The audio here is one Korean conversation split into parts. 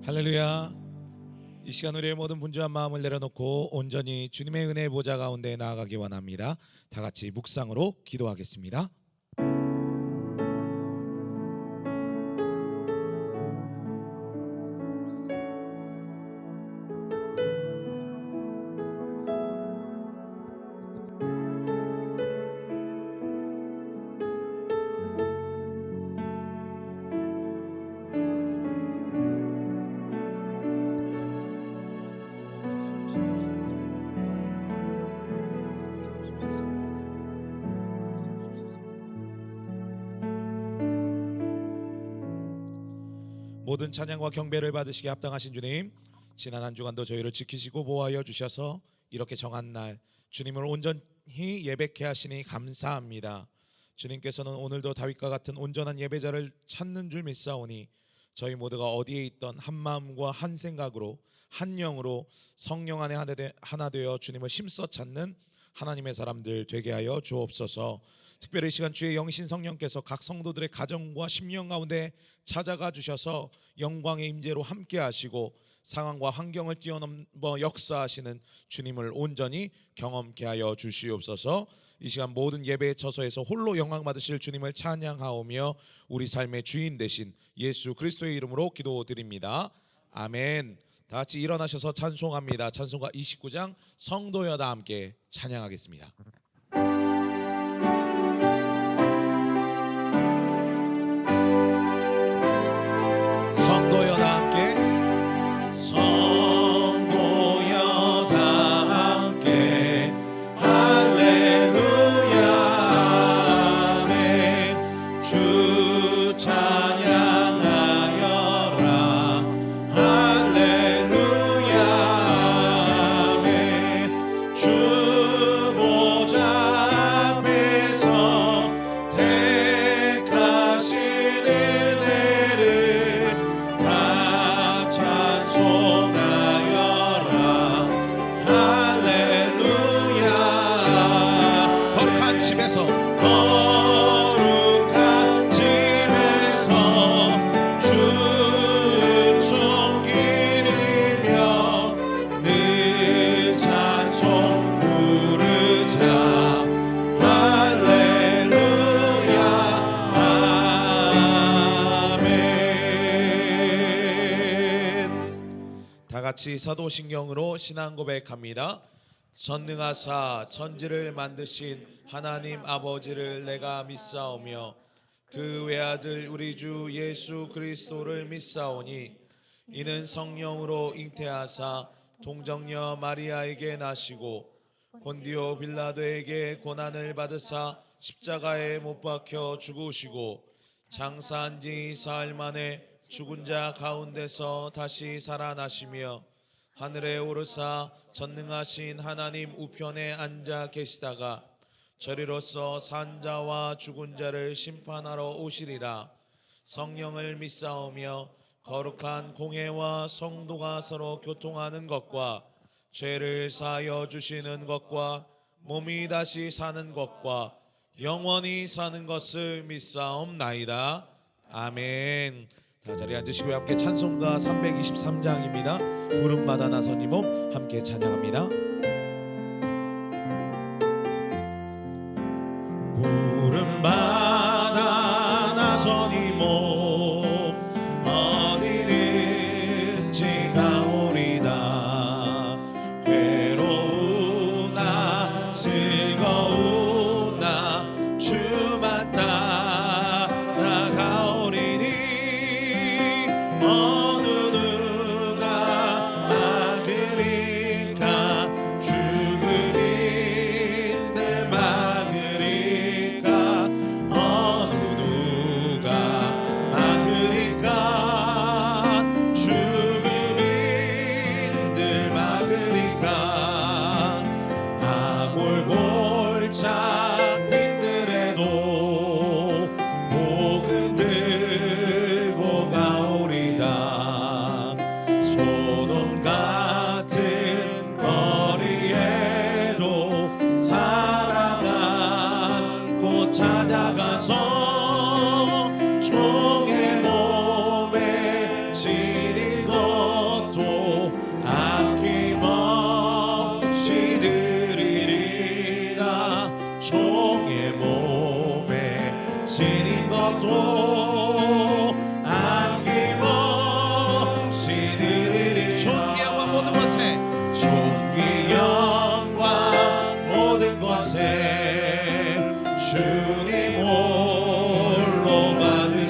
할렐루야. 이 시간 우리의 모든 분주한 마음을 내려놓고 온전히 주님의 은혜의 보좌 가운데 나아가기 원합니다. 다 같이 묵상으로 기도하겠습니다. 모든 찬양과 경배를 받으시기에 합당하신 주님, 지난 한 주간도 저희를 지키시고 보호하여 주셔서 이렇게 정한 날 주님을 온전히 예배케 하시니 감사합니다. 주님께서는 오늘도 다윗과 같은 온전한 예배자를 찾는 줄 믿사오니 저희 모두가 어디에 있던 한 마음과 한 생각으로 한 영으로 성령 안에 하나 되어 주님을 힘써 찾는 하나님의 사람들 되게 하여 주옵소서. 특별히 이 시간 주의 영신 성령께서 각 성도들의 가정과 심령 가운데 찾아가 주셔서 영광의 임재로 함께 하시고 상황과 환경을 뛰어넘어 역사하시는 주님을 온전히 경험케 하여 주시옵소서. 이 시간 모든 예배의 처소에서 홀로 영광 받으실 주님을 찬양하오며 우리 삶의 주인 되신 예수 그리스도의 이름으로 기도드립니다. 아멘. 다 같이 일어나셔서 찬송합니다. 찬송가 29장 성도여 다 함께 찬양하겠습니다. 성도여 다 함께, 성도여 다 함께 할렐루야 아멘. 주 찬양하여라 할렐루야 아멘. 주 보좌 앞에서 택하신 은혜를 다 찬송하여라 할렐루야. 거룩한 집에서 주 은총 기리며 늘 찬송 부르자 할렐루야 아멘. 다 같이 사도신경으로 신앙 고백합니다. 전능하사 천지를 만드신 하나님 아버지를 내가 믿사오며 그 외아들 우리 주 예수 그리스도를 믿사오니 이는 성령으로 잉태하사 동정녀 마리아에게 나시고 본디오 빌라도에게 고난을 받으사 십자가에 못 박혀 죽으시고 장사한 지 사흘 만에 죽은 자 가운데서 다시 살아나시며 하늘에 오르사 전능하신 하나님 우편에 앉아 계시다가 저리로서 산 자와 죽은 자를 심판하러 오시리라. 성령을 믿사오며 거룩한 공회와 성도가 서로 교통하는 것과 죄를 사하여 주시는 것과 몸이 다시 사는 것과 영원히 사는 것을 믿사옵나이다. 아멘. 다 자리에 앉으시고 함께 찬송가 323장입니다. 부름받아 나선 이 몸 함께 찬양합니다. 부름받아 나선 이 몸 어디든지 가오리다. 괴로우나 즐거우나 주만 따라가오리니 어느 누가 막으리까. 죽음인들 막으리까. 어느 누가 막으리까. 죽음인들 막으리까. 아골골짝 빈들에도 복음 들고 가오리다. 소돔 같은 거리에도 사랑 안고 찾아가서 종의 몸에 지닌 것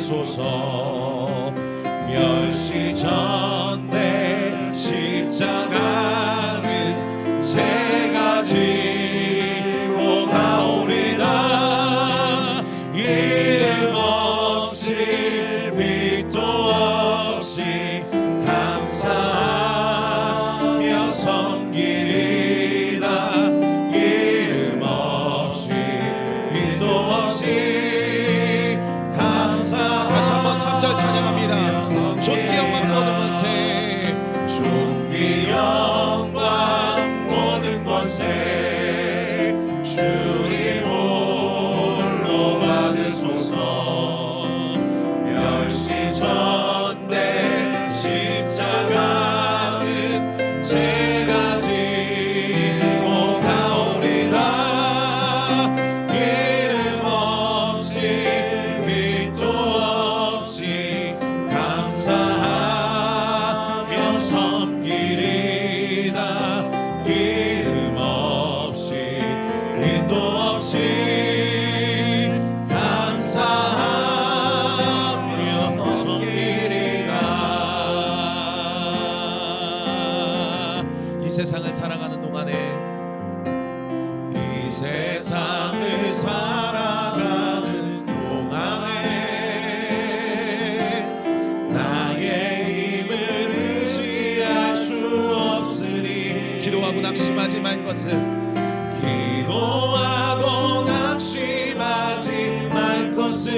받으소서. 멸시전대 십자가는 제가 지고 가오리다. 이름 없이 빛도 없이 감사하며 섬기리다. 이름 없이 빛도 없이 감사. 다시 한번 3절 찬양합니다. 존귀 영광 모든 권세, 존귀 영광 모든 권세 주님 홀로 받으소서. 멸시전대 십자가는 제가 지고 가오리다. 이름 없이 빛도 없이 감사하며 섬기리다. 이름 없이 빛도 없이 감사하며 섬기리다. 이 세상을 살아가는 동안에, 이 세상을 살아가는 동안에 나의 힘을 의지할 수 없으니. 기도하고 낙심하지 말 것은, 기도하고 낙심하지 말 것은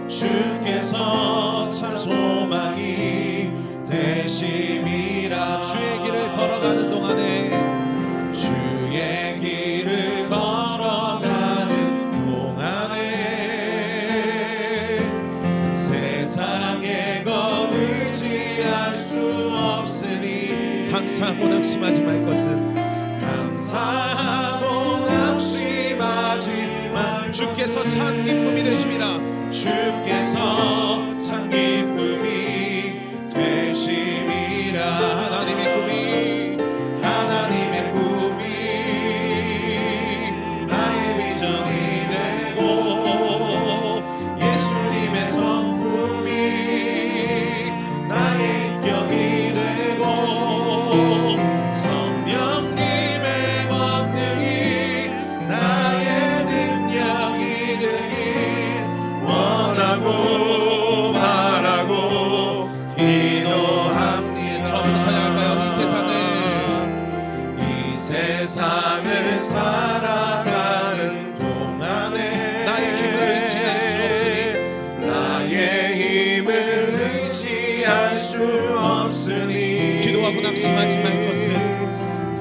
주께서 참 소망이 되심이라. 주의 길을 걸어가는 동안에, 주의 길을 걸어가는 동안에 세상의 것 의지할 수 없으니. 감사하고 낙심하지 말 것은, 감사하고 낙심하지 말. 주께서 참 기쁨이 되심이라. 주께서 참 기쁨이 되심이라. 하나님의 꿈이, 하나님의 꿈이 나의 비전이 되고, 예수님의 성품이 나의 인격이 되고, 성령님의 권능이 나의 능력이 되길 원하고 바라고 기도합니다. 처음부터 찬양할까요? 이 세상을 살아가는 동안에 나의 힘을 의지할 수 없으니, 나의 힘을 의지할 수 없으니. 기도하고 낙심하지 말 것은,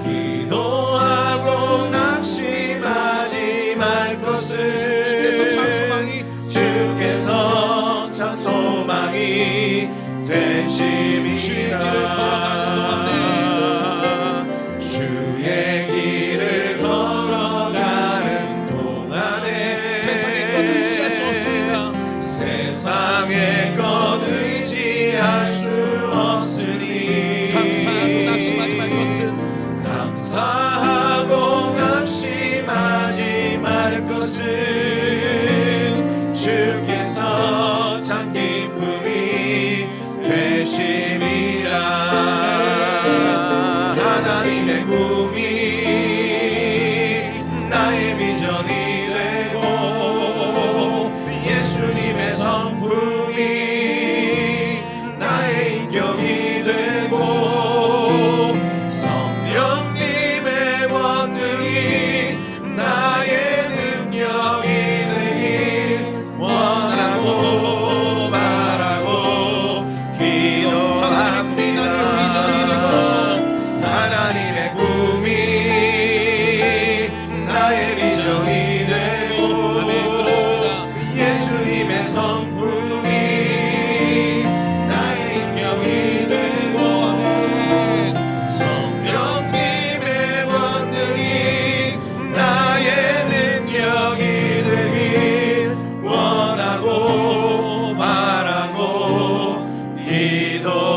기도하고 낙심하지 말 것은 주께서 참 소망이, 주께서 참 소망이 되심이라. 주의 길을 걸어가는 동안에, 주의 길을 걸어가는 동안에 세상의 것 의지할 수 없습니다. 세상의 것 의지할 수 없으니. 감사하고 낙심하지 말 것은, 감사하고 낙심하지 말 것은 주께서 참 기쁨이 되심이라. 하나님의 꿈이 나의 비전이 되고, 예수님의 성품이 나의 인격이 되고, 성령님의 권능이 나의 능력이 되길 원하고 바라고 기도합니다. 하나님의 꿈이 나의 비전이 되고, 아멘. 그렇습니다. 예수님의 성품이 나의 인격이 되고, 아멘. 성령님의 권능이 나의 능력이 되길 원하고 바라고 기도합니다.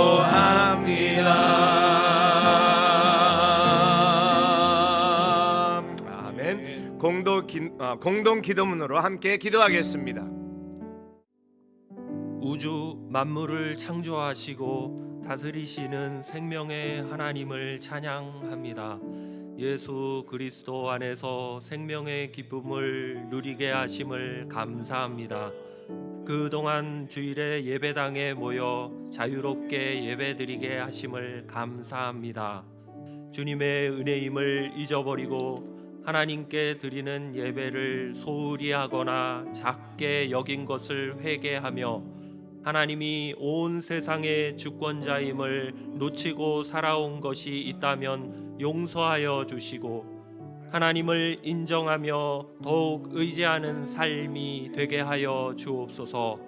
공동 기도문으로 함께 기도하겠습니다. 우주 만물을 창조하시고 다스리시는 생명의 하나님을 찬양합니다. 예수 그리스도 안에서 생명의 기쁨을 누리게 하심을 감사합니다. 그동안 주일에 예배당에 모여 자유롭게 예배드리게 하심을 감사합니다. 주님의 은혜임을 잊어버리고 하나님께 드리는 예배를 소홀히 하거나 작게 여긴 것을 회개하며 하나님이 온 세상의 주권자임을 놓치고 살아온 것이 있다면 용서하여 주시고 하나님을 인정하며 더욱 의지하는 삶이 되게 하여 주옵소서.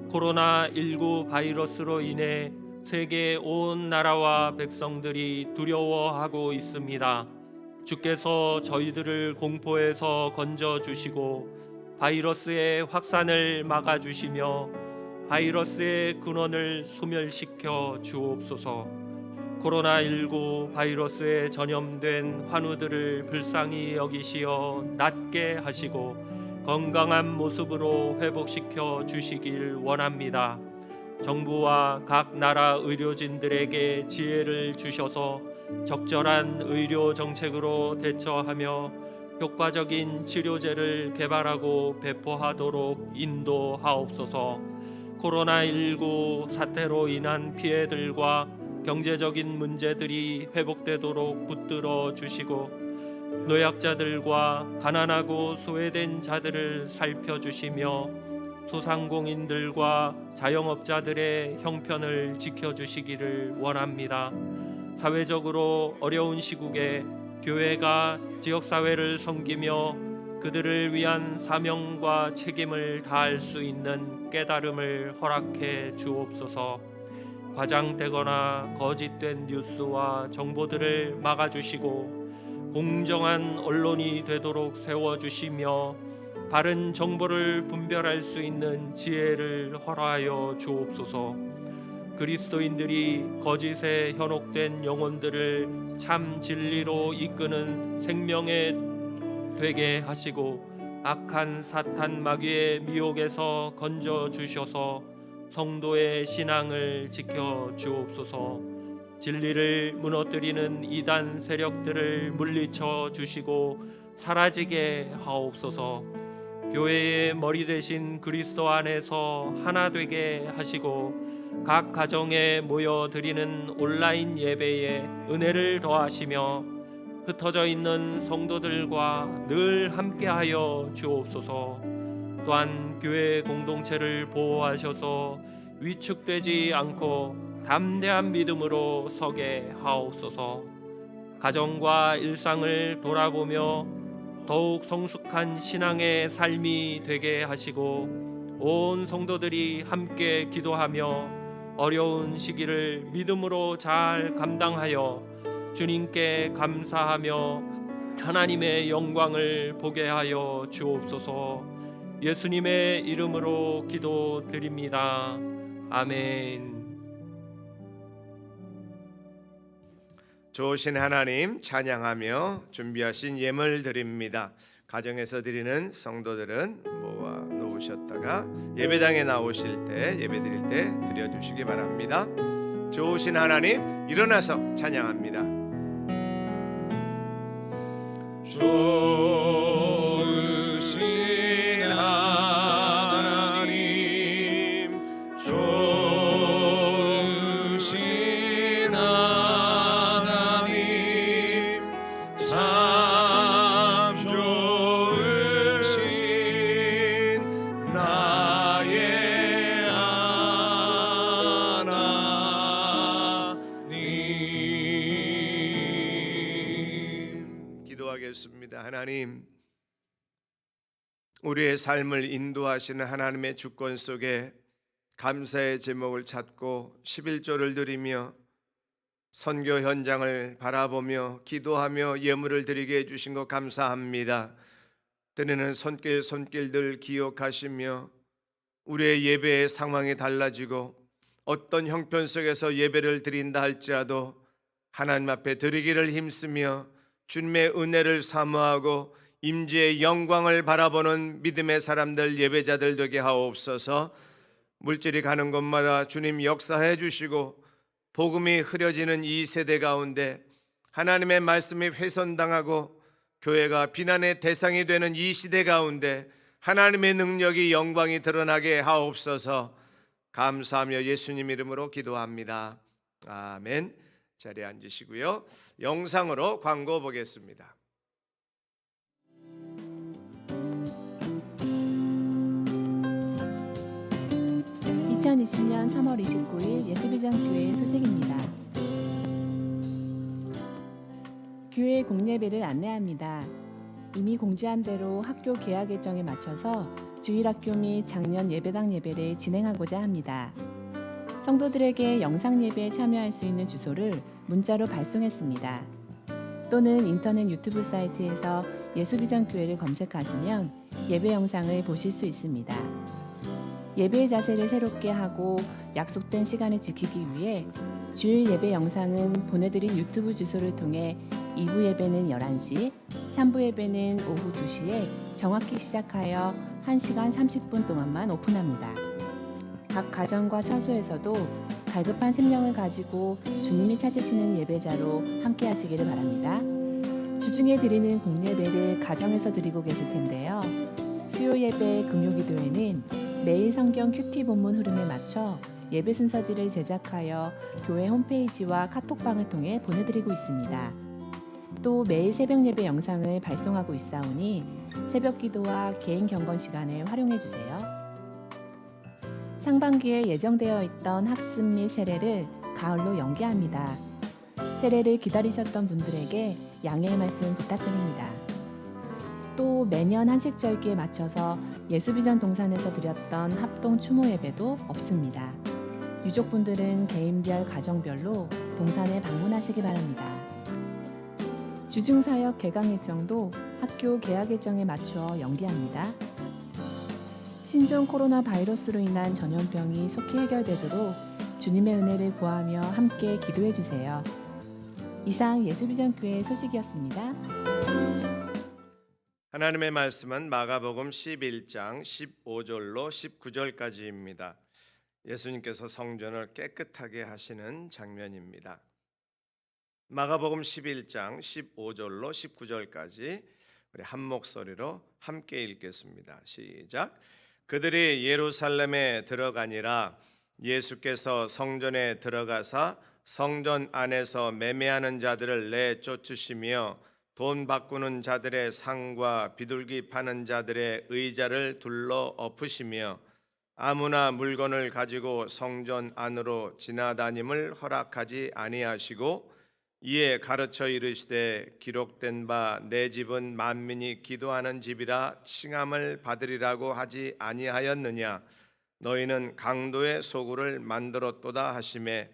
코로나19 바이러스로 인해 세계 온 나라와 백성들이 두려워하고 있습니다. 주께서 저희들을 공포에서 건져 주시고 바이러스의 확산을 막아 주시며 바이러스의 근원을 소멸시켜 주옵소서. 코로나19 바이러스에 전염된 환우들을 불쌍히 여기시어 낫게 하시고 건강한 모습으로 회복시켜 주시길 원합니다. 정부와 각 나라 의료진들에게 지혜를 주셔서 적절한 의료 정책으로 대처하며 효과적인 치료제를 개발하고 배포하도록 인도하옵소서. 코로나19 사태로 인한 피해들과 경제적인 문제들이 회복되도록 붙들어 주시고 노약자들과 가난하고 소외된 자들을 살펴주시며 소상공인들과 자영업자들의 형편을 지켜주시기를 원합니다. 사회적으로 어려운 시국에 교회가 지역사회를 섬기며 그들을 위한 사명과 책임을 다할 수 있는 깨달음을 허락해 주옵소서. 과장되거나 거짓된 뉴스와 정보들을 막아주시고 공정한 언론이 되도록 세워주시며 바른 정보를 분별할 수 있는 지혜를 허락하여 주옵소서. 그리스도인들이 거짓에 현혹된 영혼들을 참 진리로 이끄는 생명에 되게 하시고 악한 사탄 마귀의 미혹에서 건져 주셔서 성도의 신앙을 지켜 주옵소서. 진리를 무너뜨리는 이단 세력들을 물리쳐 주시고 사라지게 하옵소서. 교회의 머리 되신 그리스도 안에서 하나 되게 하시고 각 가정에 모여 드리는 온라인 예배에 은혜를 더하시며 흩어져 있는 성도들과 늘 함께하여 주옵소서. 또한 교회 공동체를 보호하셔서 위축되지 않고 담대한 믿음으로 서게 하옵소서. 가정과 일상을 돌아보며 더욱 성숙한 신앙의 삶이 되게 하시고 온 성도들이 함께 기도하며 어려운 시기를 믿음으로 잘 감당하여 주님께 감사하며 하나님의 영광을 보게 하여 주옵소서. 예수님의 이름으로 기도드립니다. 아멘. 좋으신 하나님 찬양하며 준비하신 예물 드립니다. 가정에서 드리는 성도들은 모아 놓으셨다가 예배당에 나오실 때 예배 드릴 때 드려주시기 바랍니다. 좋으신 하나님 일어나서 찬양합니다. 좋으신 하나님 좋으신 하나님 참 좋으신 나의 하나님. 기도하겠습니다. 하나님, 우리의 삶을 인도하시는 하나님의 주권 속에 감사의 제목을 찾고 11조를 드리며 선교 현장을 바라보며 기도하며 예물을 드리게 해주신 것 감사합니다. 때로는 손길들 기억하시며 우리의 예배의 상황이 달라지고 어떤 형편 속에서 예배를 드린다 할지라도 하나님 앞에 드리기를 힘쓰며 주님의 은혜를 사모하고 임재의 영광을 바라보는 믿음의 사람들 예배자들 되게 하옵소서. 물질이 가는 곳마다 주님 역사해 주시고 복음이 흐려지는 이 세대 가운데 하나님의 말씀이 훼손당하고 교회가 비난의 대상이 되는 이 시대 가운데 하나님의 능력이 영광이 드러나게 하옵소서. 감사하며 예수님 이름으로 기도합니다. 아멘. 자리에 앉으시고요. 영상으로 광고 보겠습니다. (2020년 3월 29일) 예수비전교회 소식입니다. 교회 공예배를 안내합니다. 이미 공지한 대로 학교 개학 일정에 맞춰서 주일학교 및 작년 예배당 예배를 진행하고자 합니다. 성도들에게 영상 예배에 참여할 수 있는 주소를 문자로 발송했습니다. 또는 인터넷 유튜브 사이트에서 예수비전교회를 검색하시면 예배 영상을 보실 수 있습니다. 예배의 자세를 새롭게 하고 약속된 시간을 지키기 위해 주일 예배 영상은 보내드린 유튜브 주소를 통해 2부 예배는 11시, 3부 예배는 오후 2시에 정확히 시작하여 1시간 30분 동안만 오픈합니다. 각 가정과 처소에서도 갈급한 심령을 가지고 주님이 찾으시는 예배자로 함께 하시기를 바랍니다. 주중에 드리는 공예배를 가정에서 드리고 계실 텐데요. 수요 예배, 금요 기도회는 매일 성경 큐티 본문 흐름에 맞춰 예배 순서지를 제작하여 교회 홈페이지와 카톡방을 통해 보내드리고 있습니다. 또 매일 새벽 예배 영상을 발송하고 있사오니 새벽 기도와 개인 경건 시간을 활용해 주세요. 상반기에 예정되어 있던 학습 및 세례를 가을로 연기합니다. 세례를 기다리셨던 분들에게 양해의 말씀 부탁드립니다. 또 매년 한식절기에 맞춰서 예수비전 동산에서 드렸던 합동 추모 예배도 없습니다. 유족분들은 개인별 가정별로 동산에 방문하시기 바랍니다. 주중사역 개강 일정도 학교 개학 일정에 맞춰 연기합니다. 신종 코로나 바이러스로 인한 전염병이 속히 해결되도록 주님의 은혜를 구하며 함께 기도해 주세요. 이상 예수비전교회 소식이었습니다. 하나님의 말씀은 마가복음 11장 15절로 19절까지입니다. 예수님께서 성전을 깨끗하게 하시는 장면입니다. 마가복음 11장 15절로 19절까지 우리 한 목소리로 함께 읽겠습니다. 시작. 그들이 예루살렘에 들어가니라. 예수께서 성전에 들어가사 성전 안에서 매매하는 자들을 내쫓으시며 돈 바꾸는 자들의 상과 비둘기 파는 자들의 의자를 둘러 엎으시며 아무나 물건을 가지고 성전 안으로 지나다님을 허락하지 아니하시고 이에 가르쳐 이르시되 기록된 바 내 집은 만민이 기도하는 집이라 칭함을 받으리라고 하지 아니하였느냐. 너희는 강도의 소굴을 만들었도다 하시매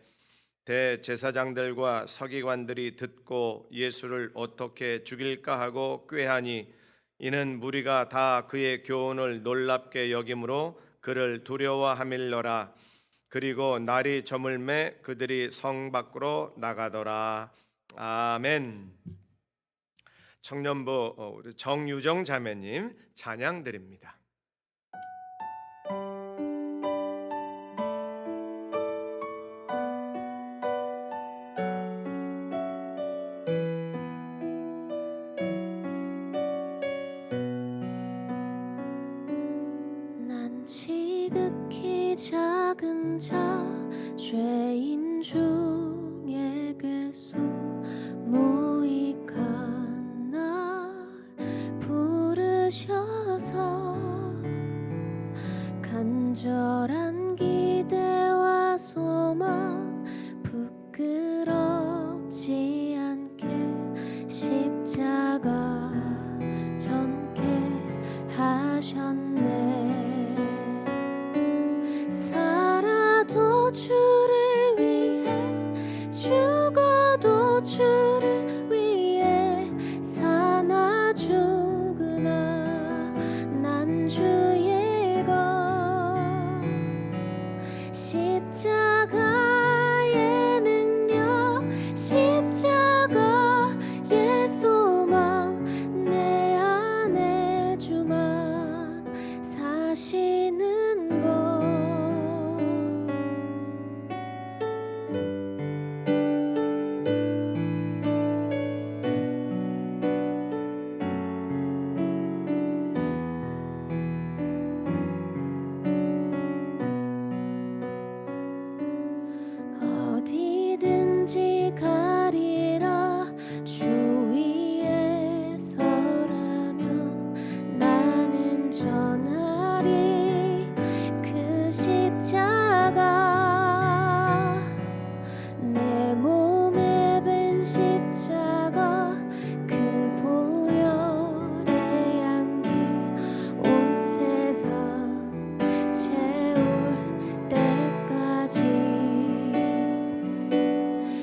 대제사장들과 서기관들이 듣고 예수를 어떻게 죽일까 하고 꾀하니 이는 무리가 다 그의 교훈을 놀랍게 여김으로 그를 두려워함일러라. 그리고 날이 저물매 그들이 성 밖으로 나가더라. 아멘. 청년부 우리 정유정 자매님 찬양 드립니다. 난 지극히 작은 자 죄인 중에 괴수 무익한 날 부르셔서 간절한 기대와 소망 부끄럽지 않게 십자가 전개 하셨네. 살아도 주를 위해 죽어도 주를 위해 사나 죽으나 난 주의 것 십자가의 능력 십자가의 소망 내 안에 주만 사시는 것 십자가 내 몸에 밴 십자가 그 보혈의 향기 온 세상 채울 때까지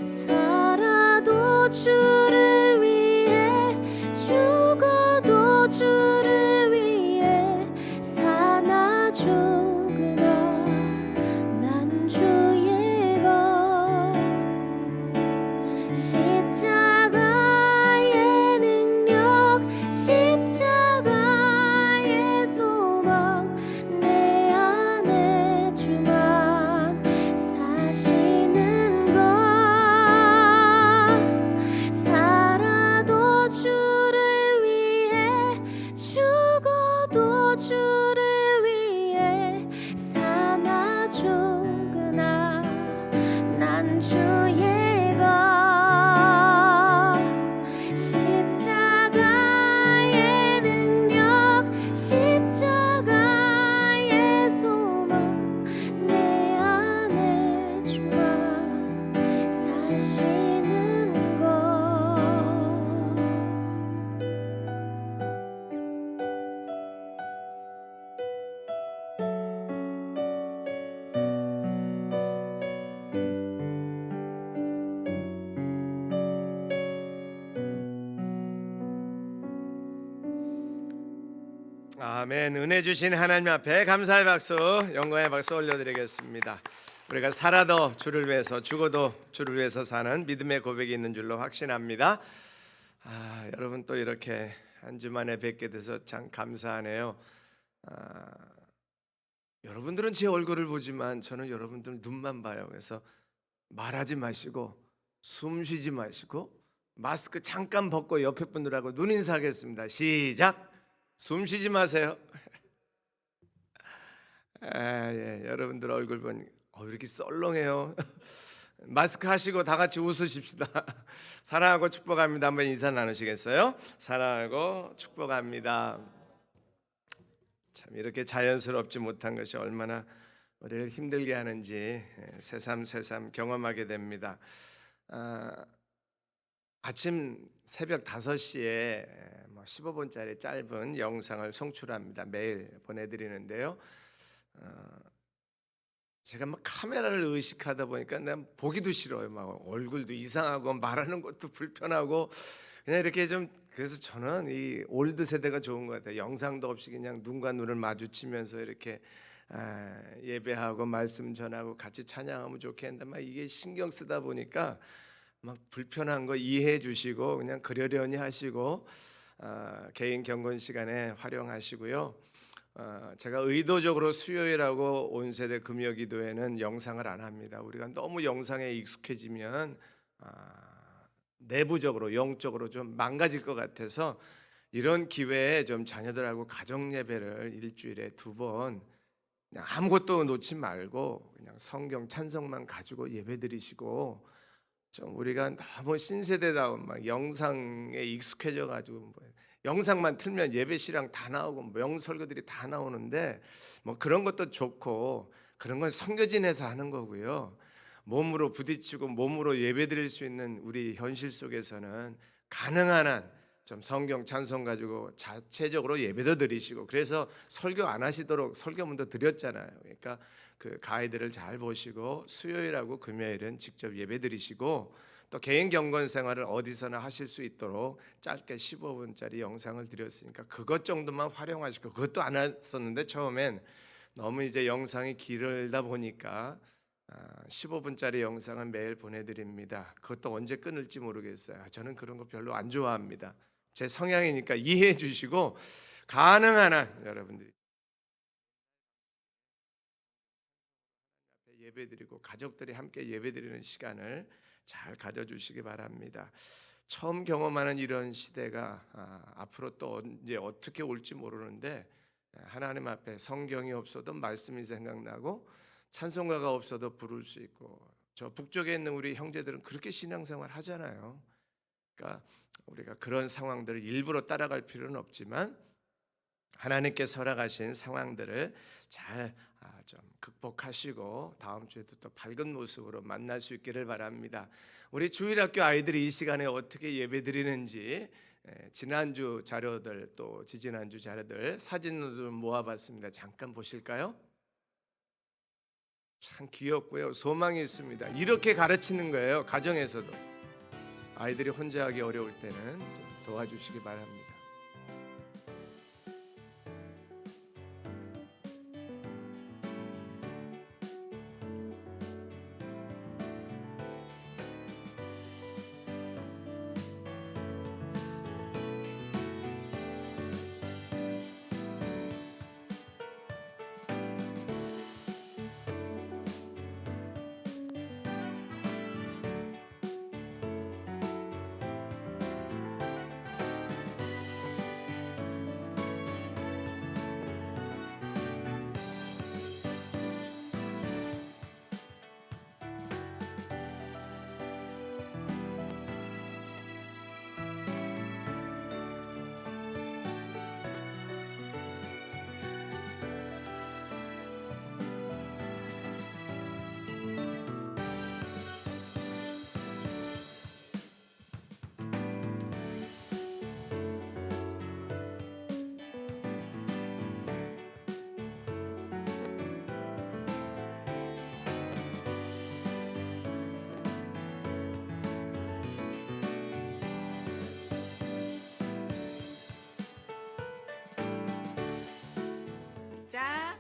살아도 주를 위해 죽어도 주를 위해 사나 죽으나 난 주의 것 십자가의 능력 십자가의 소망 내 안에 주만 사시는 것 살아도 주를 위해 죽어도 주를 위해 사나 죽으나 난 주의 것 십자가의 능력 십자가의 소망 내 안에 주만 사시는 것 아멘. 은혜 주신 하나님 앞에 감사의 박수, 영광의 박수 올려드리겠습니다. 우리가 살아도 주를 위해서, 죽어도 주를 위해서 사는 믿음의 고백이 있는 줄로 확신합니다. 여러분 또 이렇게 한 주 만에 뵙게 돼서 참 감사하네요. 여러분들은 제 얼굴을 보지만 저는 여러분들 눈만 봐요. 그래서 말하지 마시고 숨 쉬지 마시고 마스크 잠깐 벗고 옆에 분들하고 눈 인사하겠습니다. 시작. 숨 쉬지 마세요. 예, 여러분들 얼굴 보니 이렇게 썰렁해요. 마스크 하시고 다 같이 웃으십시다. 사랑하고 축복합니다. 한번 인사 나누시겠어요? 사랑하고 축복합니다. 참 이렇게 자연스럽지 못한 것이 얼마나 우리를 힘들게 하는지 새삼 경험하게 됩니다. 아침 새벽 5시에 15분짜리 짧은 영상을 송출합니다. 매일 보내드리는데요. 제가 막 카메라를 의식하다 보니까 난 보기도 싫어요. 막 얼굴도 이상하고 말하는 것도 불편하고 그냥 이렇게 좀 그래서 저는 이 올드 세대가 좋은 것 같아요. 영상도 없이 그냥 눈과 눈을 마주치면서 이렇게 예배하고 말씀 전하고 같이 찬양하면 좋겠는데 막 이게 신경 쓰다 보니까 막 불편한 거 이해해 주시고 그냥 그러려니 하시고 개인 경건 시간에 활용하시고요. 제가 의도적으로 수요일하고 온세대 금요기도에는 영상을 안 합니다. 우리가 너무 영상에 익숙해지면 내부적으로 영적으로 좀 망가질 것 같아서 이런 기회에 좀 자녀들하고 가정 예배를 일주일에 2번 그냥 아무것도 놓지 말고 그냥 성경 찬송만 가지고 예배드리시고 좀 우리가 너무 신세대다운 막 영상에 익숙해져 가지고 영상만 틀면 예배시랑 다 나오고 명설교들이 다 나오는데 그런 것도 좋고 그런 건 섬겨진에서 하는 거고요. 몸으로 부딪히고 몸으로 예배드릴 수 있는 우리 현실 속에서는 가능한 한 좀 성경 찬송 가지고 자체적으로 예배도 드리시고 그래서 설교 안 하시도록 설교문도 드렸잖아요. 그러니까 그 가이드를 잘 보시고 수요일하고 금요일은 직접 예배드리시고 또 개인 경건 생활을 어디서나 하실 수 있도록 짧게 15분짜리 영상을 드렸으니까 그것 정도만 활용하시고 그것도 안 했었는데 처음엔 너무 이제 영상이 길다 보니까 15분짜리 영상을 매일 보내드립니다. 그것도 언제 끊을지 모르겠어요. 저는 그런 거 별로 안 좋아합니다. 제 성향이니까 이해해 주시고 가능한 한 여러분들이 예배드리고 가족들이 함께 예배드리는 시간을 잘 가져주시기 바랍니다. 처음 경험하는 이런 시대가 앞으로 또 언제 어떻게 올지 모르는데 하나님 앞에 성경이 없어도 말씀이 생각나고 찬송가가 없어도 부를 수 있고 저 북쪽에 있는 우리 형제들은 그렇게 신앙생활 하잖아요. 그러니까 우리가 그런 상황들을 일부러 따라갈 필요는 없지만 하나님께서 허락하신 상황들을 잘 좀 극복하시고 다음 주에도 또 밝은 모습으로 만날 수 있기를 바랍니다. 우리 주일학교 아이들이 이 시간에 어떻게 예배드리는지 지난주 자료들 또 지지난주 자료들 사진으로 모아봤습니다. 잠깐 보실까요? 참 귀엽고요. 소망이 있습니다. 이렇게 가르치는 거예요. 가정에서도. 아이들이 혼자 하기 어려울 때는 좀 도와주시기 바랍니다. 자,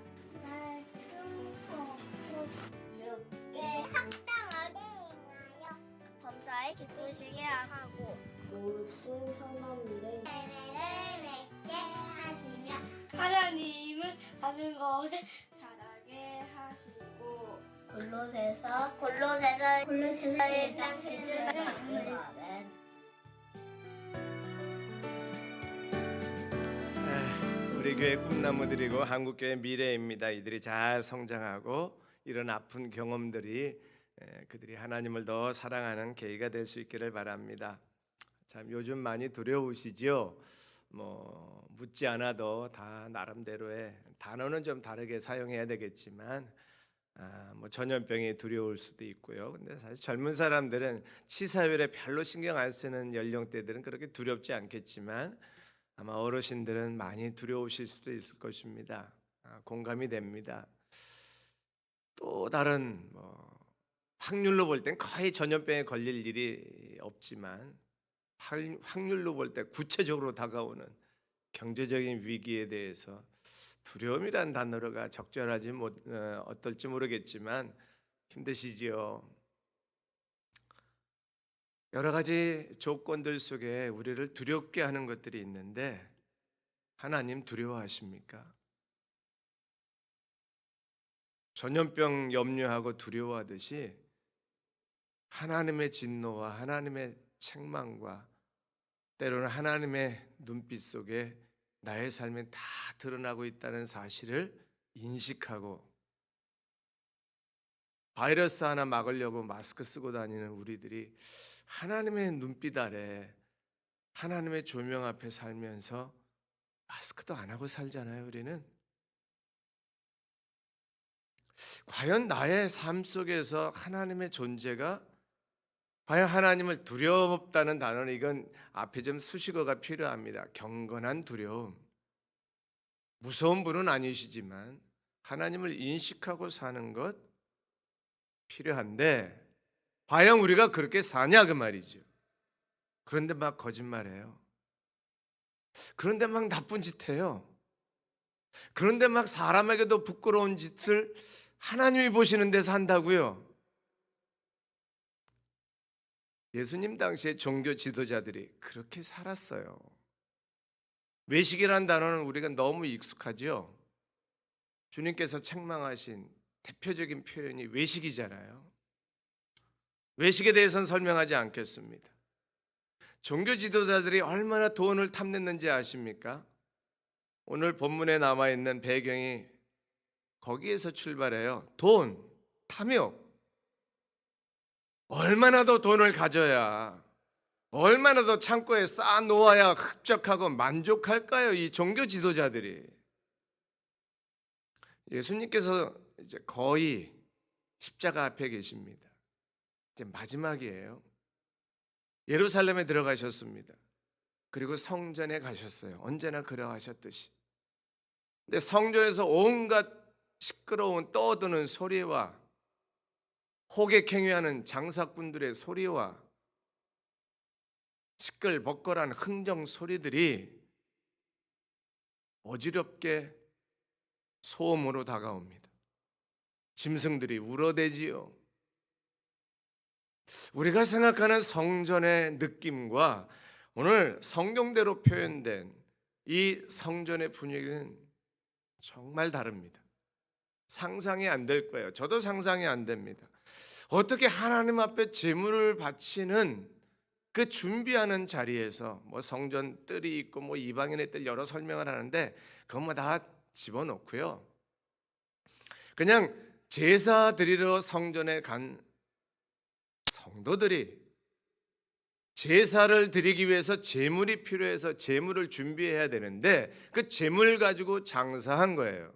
죽게 합당하게 행하여 범사에 기쁘시게 하고 모든 선한 일에 열매를 맺게 하시며 하나님은 하는 것을 잘하게 하시고 골로새서 1장 7절 말씀. 우리 교회 꿈나무들이고 한국교회 미래입니다. 이들이 잘 성장하고 이런 아픈 경험들이 그들이 하나님을 더 사랑하는 계기가 될 수 있기를 바랍니다. 참 요즘 많이 두려우시죠? 뭐 묻지 않아도 다 나름대로의 단어는 좀 다르게 사용해야 되겠지만 뭐 전염병이 두려울 수도 있고요. 근데 사실 젊은 사람들은 치사율에 별로 신경 안 쓰는 연령대들은 그렇게 두렵지 않겠지만 아마 어르신들은 많이 두려우실 수도 있을 것입니다. 공감이 됩니다. 또 다른 확률로 볼 땐 거의 전염병에 걸릴 일이 없지만 확률로 볼 때 구체적으로 다가오는 경제적인 위기에 대해서 두려움이란 단어가 적절하지 어떨지 모르겠지만 힘드시지요. 여러 가지 조건들 속에 우리를 두렵게 하는 것들이 있는데 하나님 두려워하십니까? 전염병 염려하고 두려워하듯이 하나님의 진노와 하나님의 책망과 때로는 하나님의 눈빛 속에 나의 삶이 다 드러나고 있다는 사실을 인식하고 바이러스 하나 막으려고 마스크 쓰고 다니는 우리들이 하나님의 눈빛 아래 하나님의 조명 앞에 살면서 마스크도 안 하고 살잖아요. 우리는 과연 나의 삶 속에서 하나님의 존재가 과연 하나님을 두렵다는 단어는 이건 앞에 좀 수식어가 필요합니다. 경건한 두려움. 무서운 분은 아니시지만 하나님을 인식하고 사는 것 필요한데 과연 우리가 그렇게 사냐 그 말이죠. 그런데 막 거짓말해요. 그런데 막 나쁜 짓 해요. 그런데 막 사람에게도 부끄러운 짓을 하나님이 보시는 데서 한다고요. 예수님 당시에 종교 지도자들이 그렇게 살았어요. 외식이라는 단어는 우리가 너무 익숙하죠. 주님께서 책망하신 대표적인 표현이 외식이잖아요. 외식에 대해서는 설명하지 않겠습니다. 종교 지도자들이 얼마나 돈을 탐냈는지 아십니까? 오늘 본문에 남아있는 배경이 거기에서 출발해요. 돈, 탐욕. 얼마나 더 돈을 가져야 얼마나 더 창고에 쌓아 놓아야 흡족하고 만족할까요? 이 종교 지도자들이. 예수님께서 이제 거의 십자가 앞에 계십니다. 이제 마지막이에요. 예루살렘에 들어가셨습니다. 그리고 성전에 가셨어요. 언제나 그러하셨듯이. 근데 성전에서 온갖 시끄러운 떠드는 소리와 호객행위하는 장사꾼들의 소리와 시끌벅걸한 흥정 소리들이 어지럽게 소음으로 다가옵니다. 짐승들이 울어대지요. 우리가 생각하는 성전의 느낌과 오늘 성경대로 표현된 이 성전의 분위기는 정말 다릅니다. 상상이 안 될 거예요. 저도 상상이 안 됩니다. 어떻게 하나님 앞에 제물을 바치는 그 준비하는 자리에서 뭐 성전 뜰이 있고 뭐 이방인의 뜰 여러 설명을 하는데 그건 뭐 다 집어넣고요. 그냥 제사 드리러 성전에 간 성도들이 제사를 드리기 위해서 제물이 필요해서 제물을 준비해야 되는데 그 제물 가지고 장사한 거예요.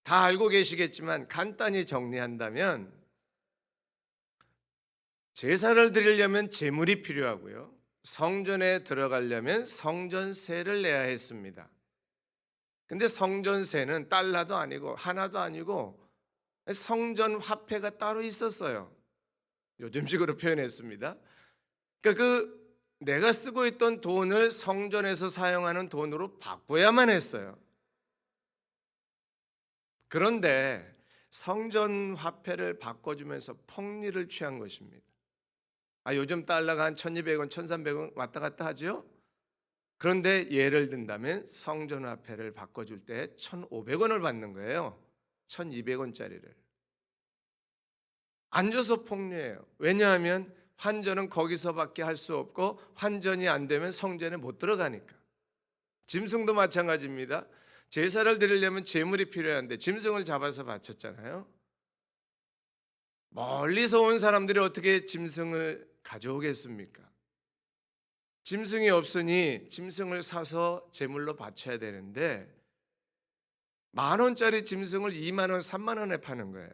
다 알고 계시겠지만 간단히 정리한다면 제사를 드리려면 제물이 필요하고요. 성전에 들어가려면 성전세를 내야 했습니다. 근데 성전세는 달러도 아니고 하나도 아니고 성전 화폐가 따로 있었어요. 요즘식으로 표현했습니다. 그러니까 내가 쓰고 있던 돈을 성전에서 사용하는 돈으로 바꿔야만 했어요. 그런데 성전 화폐를 바꿔주면서 폭리를 취한 것입니다. 요즘 달러가 한 1,200원, 1,300원 왔다 갔다 하죠. 그런데 예를 든다면 성전 화폐를 바꿔줄 때 1,500원을 받는 거예요. 1,200원짜리를. 안 줘서 폭리해요. 왜냐하면 환전은 거기서밖에 할 수 없고 환전이 안 되면 성전에 못 들어가니까. 짐승도 마찬가지입니다. 제사를 드리려면 제물이 필요한데 짐승을 잡아서 바쳤잖아요. 멀리서 온 사람들이 어떻게 짐승을 가져오겠습니까? 짐승이 없으니 짐승을 사서 제물로 바쳐야 되는데 10,000원짜리 짐승을 20,000원, 30,000원에 파는 거예요.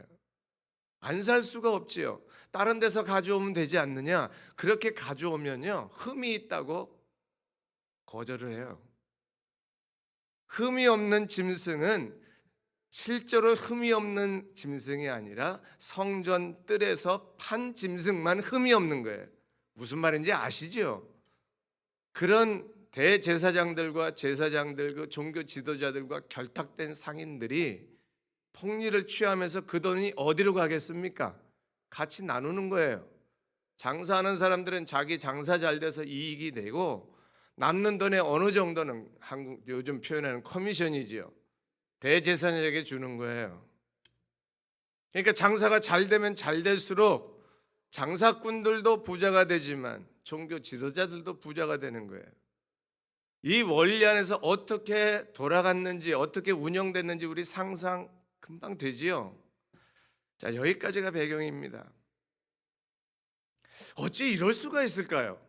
안 살 수가 없지요. 다른 데서 가져오면 되지 않느냐? 그렇게 가져오면요 흠이 있다고 거절을 해요. 흠이 없는 짐승은 실제로 흠이 없는 짐승이 아니라 성전 뜰에서 판 짐승만 흠이 없는 거예요. 무슨 말인지 아시죠? 그런 대제사장들과 제사장들, 그 종교 지도자들과 결탁된 상인들이 폭리를 취하면서 그 돈이 어디로 가겠습니까? 같이 나누는 거예요. 장사하는 사람들은 자기 장사 잘 돼서 이익이 되고 남는 돈의 어느 정도는 한국 요즘 표현하는 커미션이지요. 대제사장에게 주는 거예요. 그러니까 장사가 잘 되면 잘 될수록 장사꾼들도 부자가 되지만 종교 지도자들도 부자가 되는 거예요. 이 원리 안에서 어떻게 돌아갔는지 어떻게 운영됐는지 우리 상상 금방 되지요. 자, 여기까지가 배경입니다. 어찌 이럴 수가 있을까요?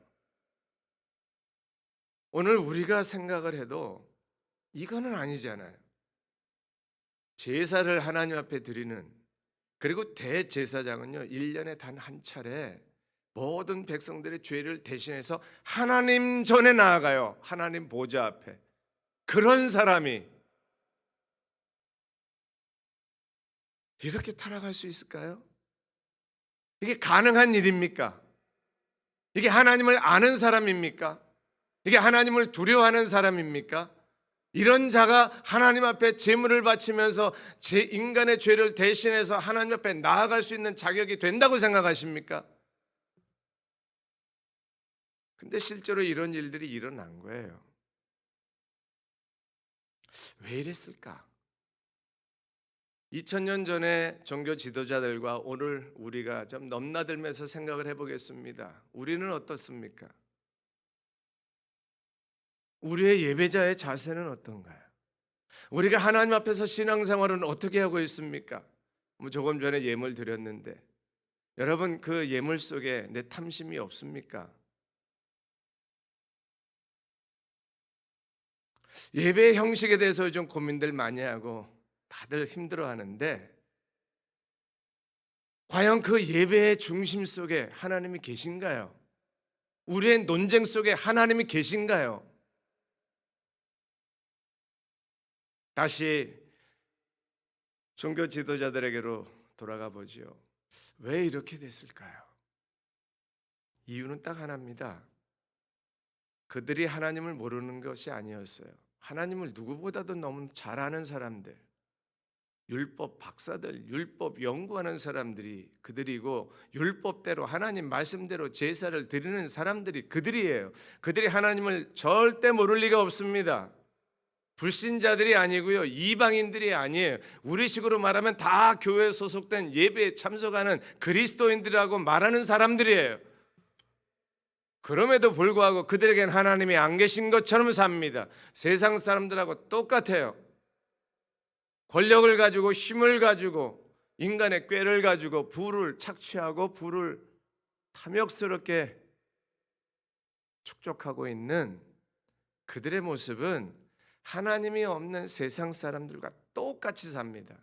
오늘 우리가 생각을 해도 이거는 아니잖아요. 제사를 하나님 앞에 드리는, 그리고 대제사장은요 1년에 단 한 차례 모든 백성들의 죄를 대신해서 하나님 전에 나아가요. 하나님 보좌 앞에. 그런 사람이 이렇게 타락할 수 있을까요? 이게 가능한 일입니까? 이게 하나님을 아는 사람입니까? 이게 하나님을 두려워하는 사람입니까? 이런 자가 하나님 앞에 제물을 바치면서 제 인간의 죄를 대신해서 하나님 앞에 나아갈 수 있는 자격이 된다고 생각하십니까? 근데 실제로 이런 일들이 일어난 거예요. 왜 이랬을까? 2000년 전에 종교 지도자들과 오늘 우리가 좀 넘나들면서 생각을 해보겠습니다. 우리는 어떻습니까? 우리의 예배자의 자세는 어떤가요? 우리가 하나님 앞에서 신앙생활은 어떻게 하고 있습니까? 조금 전에 예물 드렸는데 여러분 그 예물 속에 내 탐심이 없습니까? 예배 형식에 대해서 요즘 고민들 많이 하고 다들 힘들어하는데 과연 그 예배의 중심 속에 하나님이 계신가요? 우리의 논쟁 속에 하나님이 계신가요? 다시 종교 지도자들에게로 돌아가 보지요. 왜 이렇게 됐을까요? 이유는 딱 하나입니다. 그들이 하나님을 모르는 것이 아니었어요. 하나님을 누구보다도 너무 잘 아는 사람들, 율법 박사들, 율법 연구하는 사람들이 그들이고, 율법대로 하나님 말씀대로 제사를 드리는 사람들이 그들이에요. 그들이 하나님을 절대 모를 리가 없습니다. 불신자들이 아니고요, 이방인들이 아니에요. 우리식으로 말하면 다 교회에 소속된 예배에 참석하는 그리스도인들이라고 말하는 사람들이에요. 그럼에도 불구하고 그들에겐 하나님이 안 계신 것처럼 삽니다. 세상 사람들하고 똑같아요. 권력을 가지고 힘을 가지고 인간의 꾀를 가지고 부를 착취하고 부를 탐욕스럽게 축적하고 있는 그들의 모습은 하나님이 없는 세상 사람들과 똑같이 삽니다.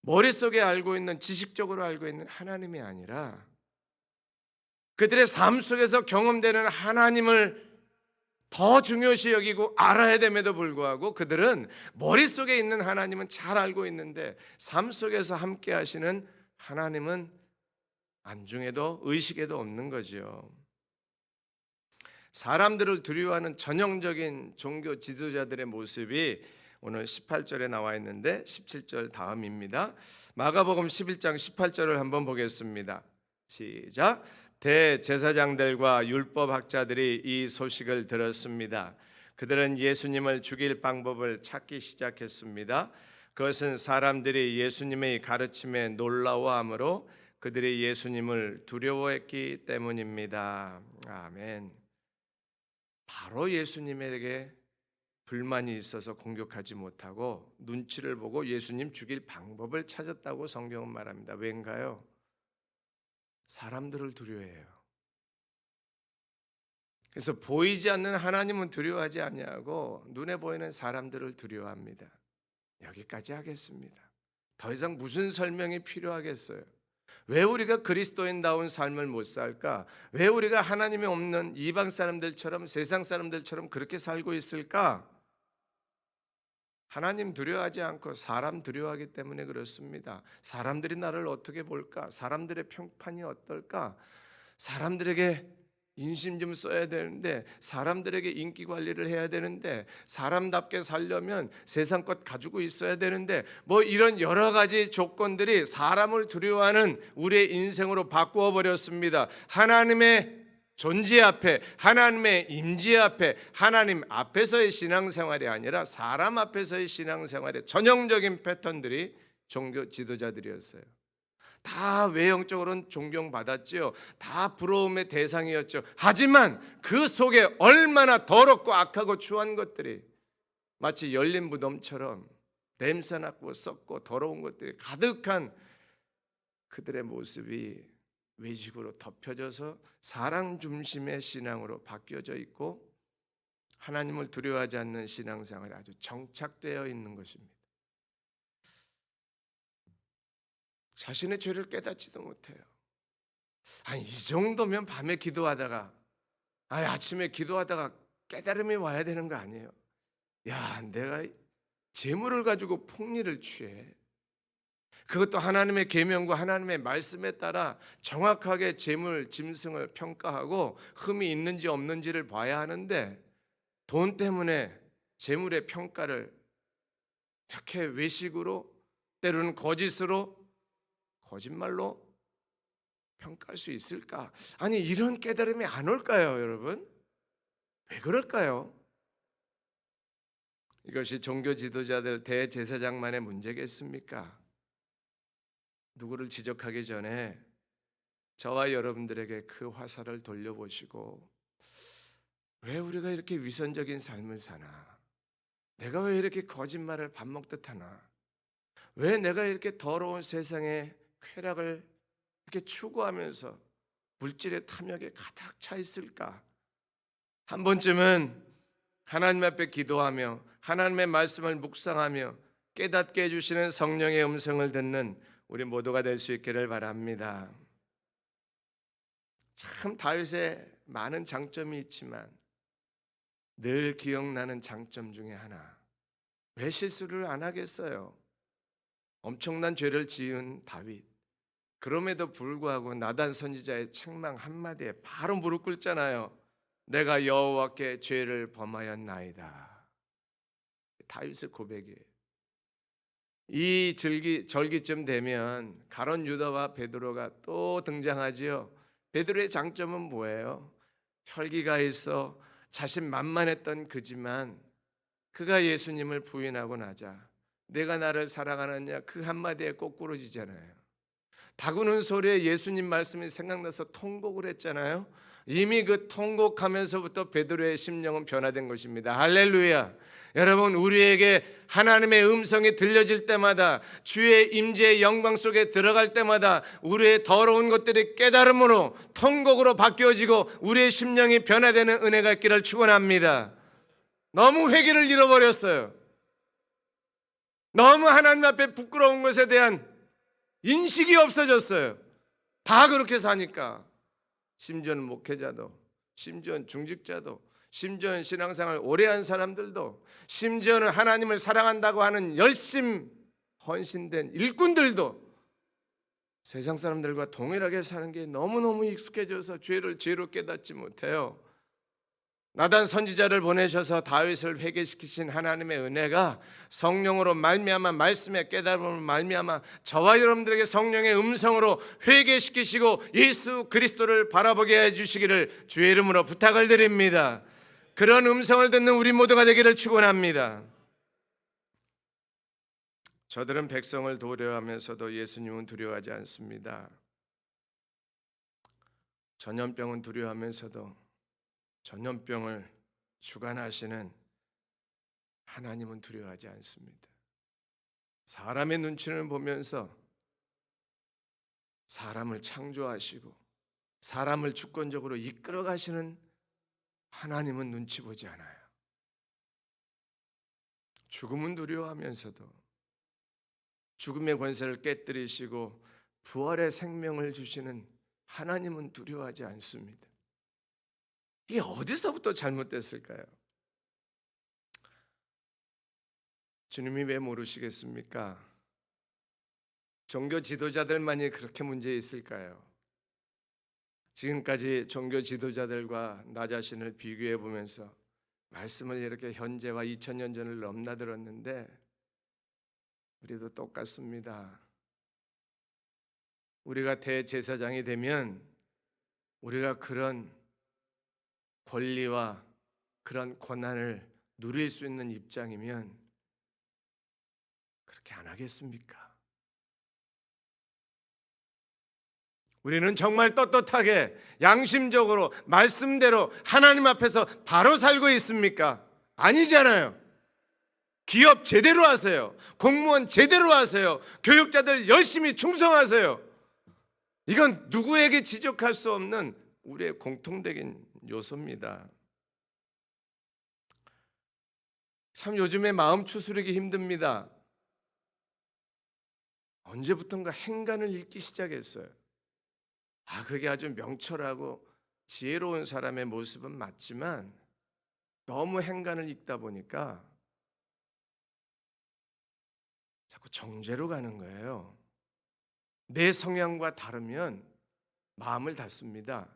머릿속에 알고 있는, 지식적으로 알고 있는 하나님이 아니라 그들의 삶 속에서 경험되는 하나님을 더 중요시 여기고 알아야 됨에도 불구하고 그들은 머릿속에 있는 하나님은 잘 알고 있는데 삶 속에서 함께 하시는 하나님은 안중에도 의식에도 없는 거죠. 사람들을 두려워하는 전형적인 종교 지도자들의 모습이 오늘 18절에 나와 있는데 17절 다음입니다. 마가복음 11장 18절을 한번 보겠습니다. 시작. 대제사장들과 율법학자들이 이 소식을 들었습니다. 그들은 예수님을 죽일 방법을 찾기 시작했습니다. 그것은 사람들이 예수님의 가르침에 놀라워하므로 그들이 예수님을 두려워했기 때문입니다. 아멘. 바로 예수님에게 불만이 있어서 공격하지 못하고 눈치를 보고 예수님 죽일 방법을 찾았다고 성경은 말합니다. 왠가요? 사람들을 두려워해요. 그래서 보이지 않는 하나님은 두려워하지 아니하고 눈에 보이는 사람들을 두려워합니다. 여기까지 하겠습니다. 더 이상 무슨 설명이 필요하겠어요? 왜 우리가 그리스도인다운 삶을 못 살까? 왜 우리가 하나님이 없는 이방 사람들처럼, 세상 사람들처럼 그렇게 살고 있을까? 하나님 두려워하지 않고 사람 두려워하기 때문에 그렇습니다. 사람들이 나를 어떻게 볼까? 사람들의 평판이 어떨까? 사람들에게 인심 좀 써야 되는데, 사람들에게 인기 관리를 해야 되는데, 사람답게 살려면 세상 것 가지고 있어야 되는데, 뭐 이런 여러 가지 조건들이 사람을 두려워하는 우리의 인생으로 바꾸어 버렸습니다. 하나님의 존재 앞에, 하나님의 임재 앞에, 하나님 앞에서의 신앙생활이 아니라 사람 앞에서의 신앙생활의 전형적인 패턴들이 종교 지도자들이었어요. 다 외형적으로는 존경받았지요. 다 부러움의 대상이었죠. 하지만 그 속에 얼마나 더럽고 악하고 추한 것들이 마치 열린 무덤처럼 냄새나고 썩고 더러운 것들이 가득한 그들의 모습이 외식으로 덮여져서 사랑 중심의 신앙으로 바뀌어져 있고 하나님을 두려워하지 않는 신앙생활이 아주 정착되어 있는 것입니다. 자신의 죄를 깨닫지도 못해요. 이 정도면 밤에 기도하다가 아침에 기도하다가 깨달음이 와야 되는 거 아니에요? 야, 내가 재물을 가지고 폭리를 취해. 그것도 하나님의 계명과 하나님의 말씀에 따라 정확하게 재물 짐승을 평가하고 흠이 있는지 없는지를 봐야 하는데 돈 때문에 재물의 평가를 이렇게 외식으로, 때로는 거짓으로, 거짓말로 평가할 수 있을까? 아니, 이런 깨달음이 안 올까요, 여러분? 왜 그럴까요? 이것이 종교 지도자들, 대제사장만의 문제겠습니까? 누구를 지적하기 전에 저와 여러분들에게 그 화살을 돌려보시고, 왜 우리가 이렇게 위선적인 삶을 사나? 내가 왜 이렇게 거짓말을 밥 먹듯 하나? 왜 내가 이렇게 더러운 세상의 쾌락을 이렇게 추구하면서 물질의 탐욕에 가득 차 있을까? 한 번쯤은 하나님 앞에 기도하며 하나님의 말씀을 묵상하며 깨닫게 해주시는 성령의 음성을 듣는 우리 모두가 될 수 있기를 바랍니다. 참 다윗의 많은 장점이 있지만 늘 기억나는 장점 중에 하나, 왜 실수를 안 하겠어요? 엄청난 죄를 지은 다윗, 그럼에도 불구하고 나단 선지자의 책망 한마디에 바로 무릎 꿇잖아요. 내가 여호와께 죄를 범하였나이다. 다윗의 고백이에요. 이 절기쯤 되면 가룟 유다와 베드로가 또 등장하지요. 베드로의 장점은 뭐예요? 혈기가 있어 자신만만했던 그지만 그가 예수님을 부인하고 나자 내가 나를 사랑하느냐 그 한마디에 꼬꾸러지잖아요. 다구는 소리에 예수님 말씀이 생각나서 통곡을 했잖아요. 이미 그 통곡하면서부터 베드로의 심령은 변화된 것입니다. 할렐루야. 여러분, 우리에게 하나님의 음성이 들려질 때마다, 주의 임재의 영광 속에 들어갈 때마다 우리의 더러운 것들이 깨달음으로 통곡으로 바뀌어지고 우리의 심령이 변화되는 은혜가 있기를 축원합니다. 너무 회개를 잃어버렸어요. 너무 하나님 앞에 부끄러운 것에 대한 인식이 없어졌어요. 다 그렇게 사니까. 심지어는 목회자도, 심지어는 중직자도, 심지어는 신앙생활 오래 한 사람들도, 심지어는 하나님을 사랑한다고 하는 열심 헌신된 일꾼들도 세상 사람들과 동일하게 사는 게 너무너무 익숙해져서 죄를 죄로 깨닫지 못해요. 나단 선지자를 보내셔서 다윗을 회개시키신 하나님의 은혜가 성령으로 말미암아, 말씀의 깨달음으로 말미암아 저와 여러분들에게 성령의 음성으로 회개시키시고 예수 그리스도를 바라보게 해주시기를 주의 이름으로 부탁을 드립니다. 그런 음성을 듣는 우리 모두가 되기를 축원합니다. 저들은 백성을 두려워하면서도 예수님은 두려워하지 않습니다. 전염병은 두려워하면서도 전염병을 주관하시는 하나님은 두려워하지 않습니다. 사람의 눈치를 보면서 사람을 창조하시고 사람을 주권적으로 이끌어 가시는 하나님은 눈치 보지 않아요. 죽음은 두려워하면서도 죽음의 권세를 깨뜨리시고 부활의 생명을 주시는 하나님은 두려워하지 않습니다. 이게 어디서부터 잘못됐을까요? 주님이 왜 모르시겠습니까? 종교 지도자들만이 그렇게 문제 있을까요? 지금까지 종교 지도자들과 나 자신을 비교해 보면서 말씀을 이렇게 현재와 2000년 전을 넘나들었는데 우리도 똑같습니다. 우리가 대제사장이 되면 우리가 그런 권리와 그런 권한을 누릴 수 있는 입장이면 그렇게 안 하겠습니까? 우리는 정말 떳떳하게 양심적으로 말씀대로 하나님 앞에서 바로 살고 있습니까? 아니잖아요. 기업 제대로 하세요. 공무원 제대로 하세요. 교육자들 열심히 충성하세요. 이건 누구에게 지적할 수 없는 우리의 공통적인 요소입니다. 참 요즘에 마음 추스르기 힘듭니다. 언제부턴가 행간을 읽기 시작했어요. 그게 아주 명철하고 지혜로운 사람의 모습은 맞지만 너무 행간을 읽다 보니까 자꾸 정죄로 가는 거예요. 내 성향과 다르면 마음을 닫습니다.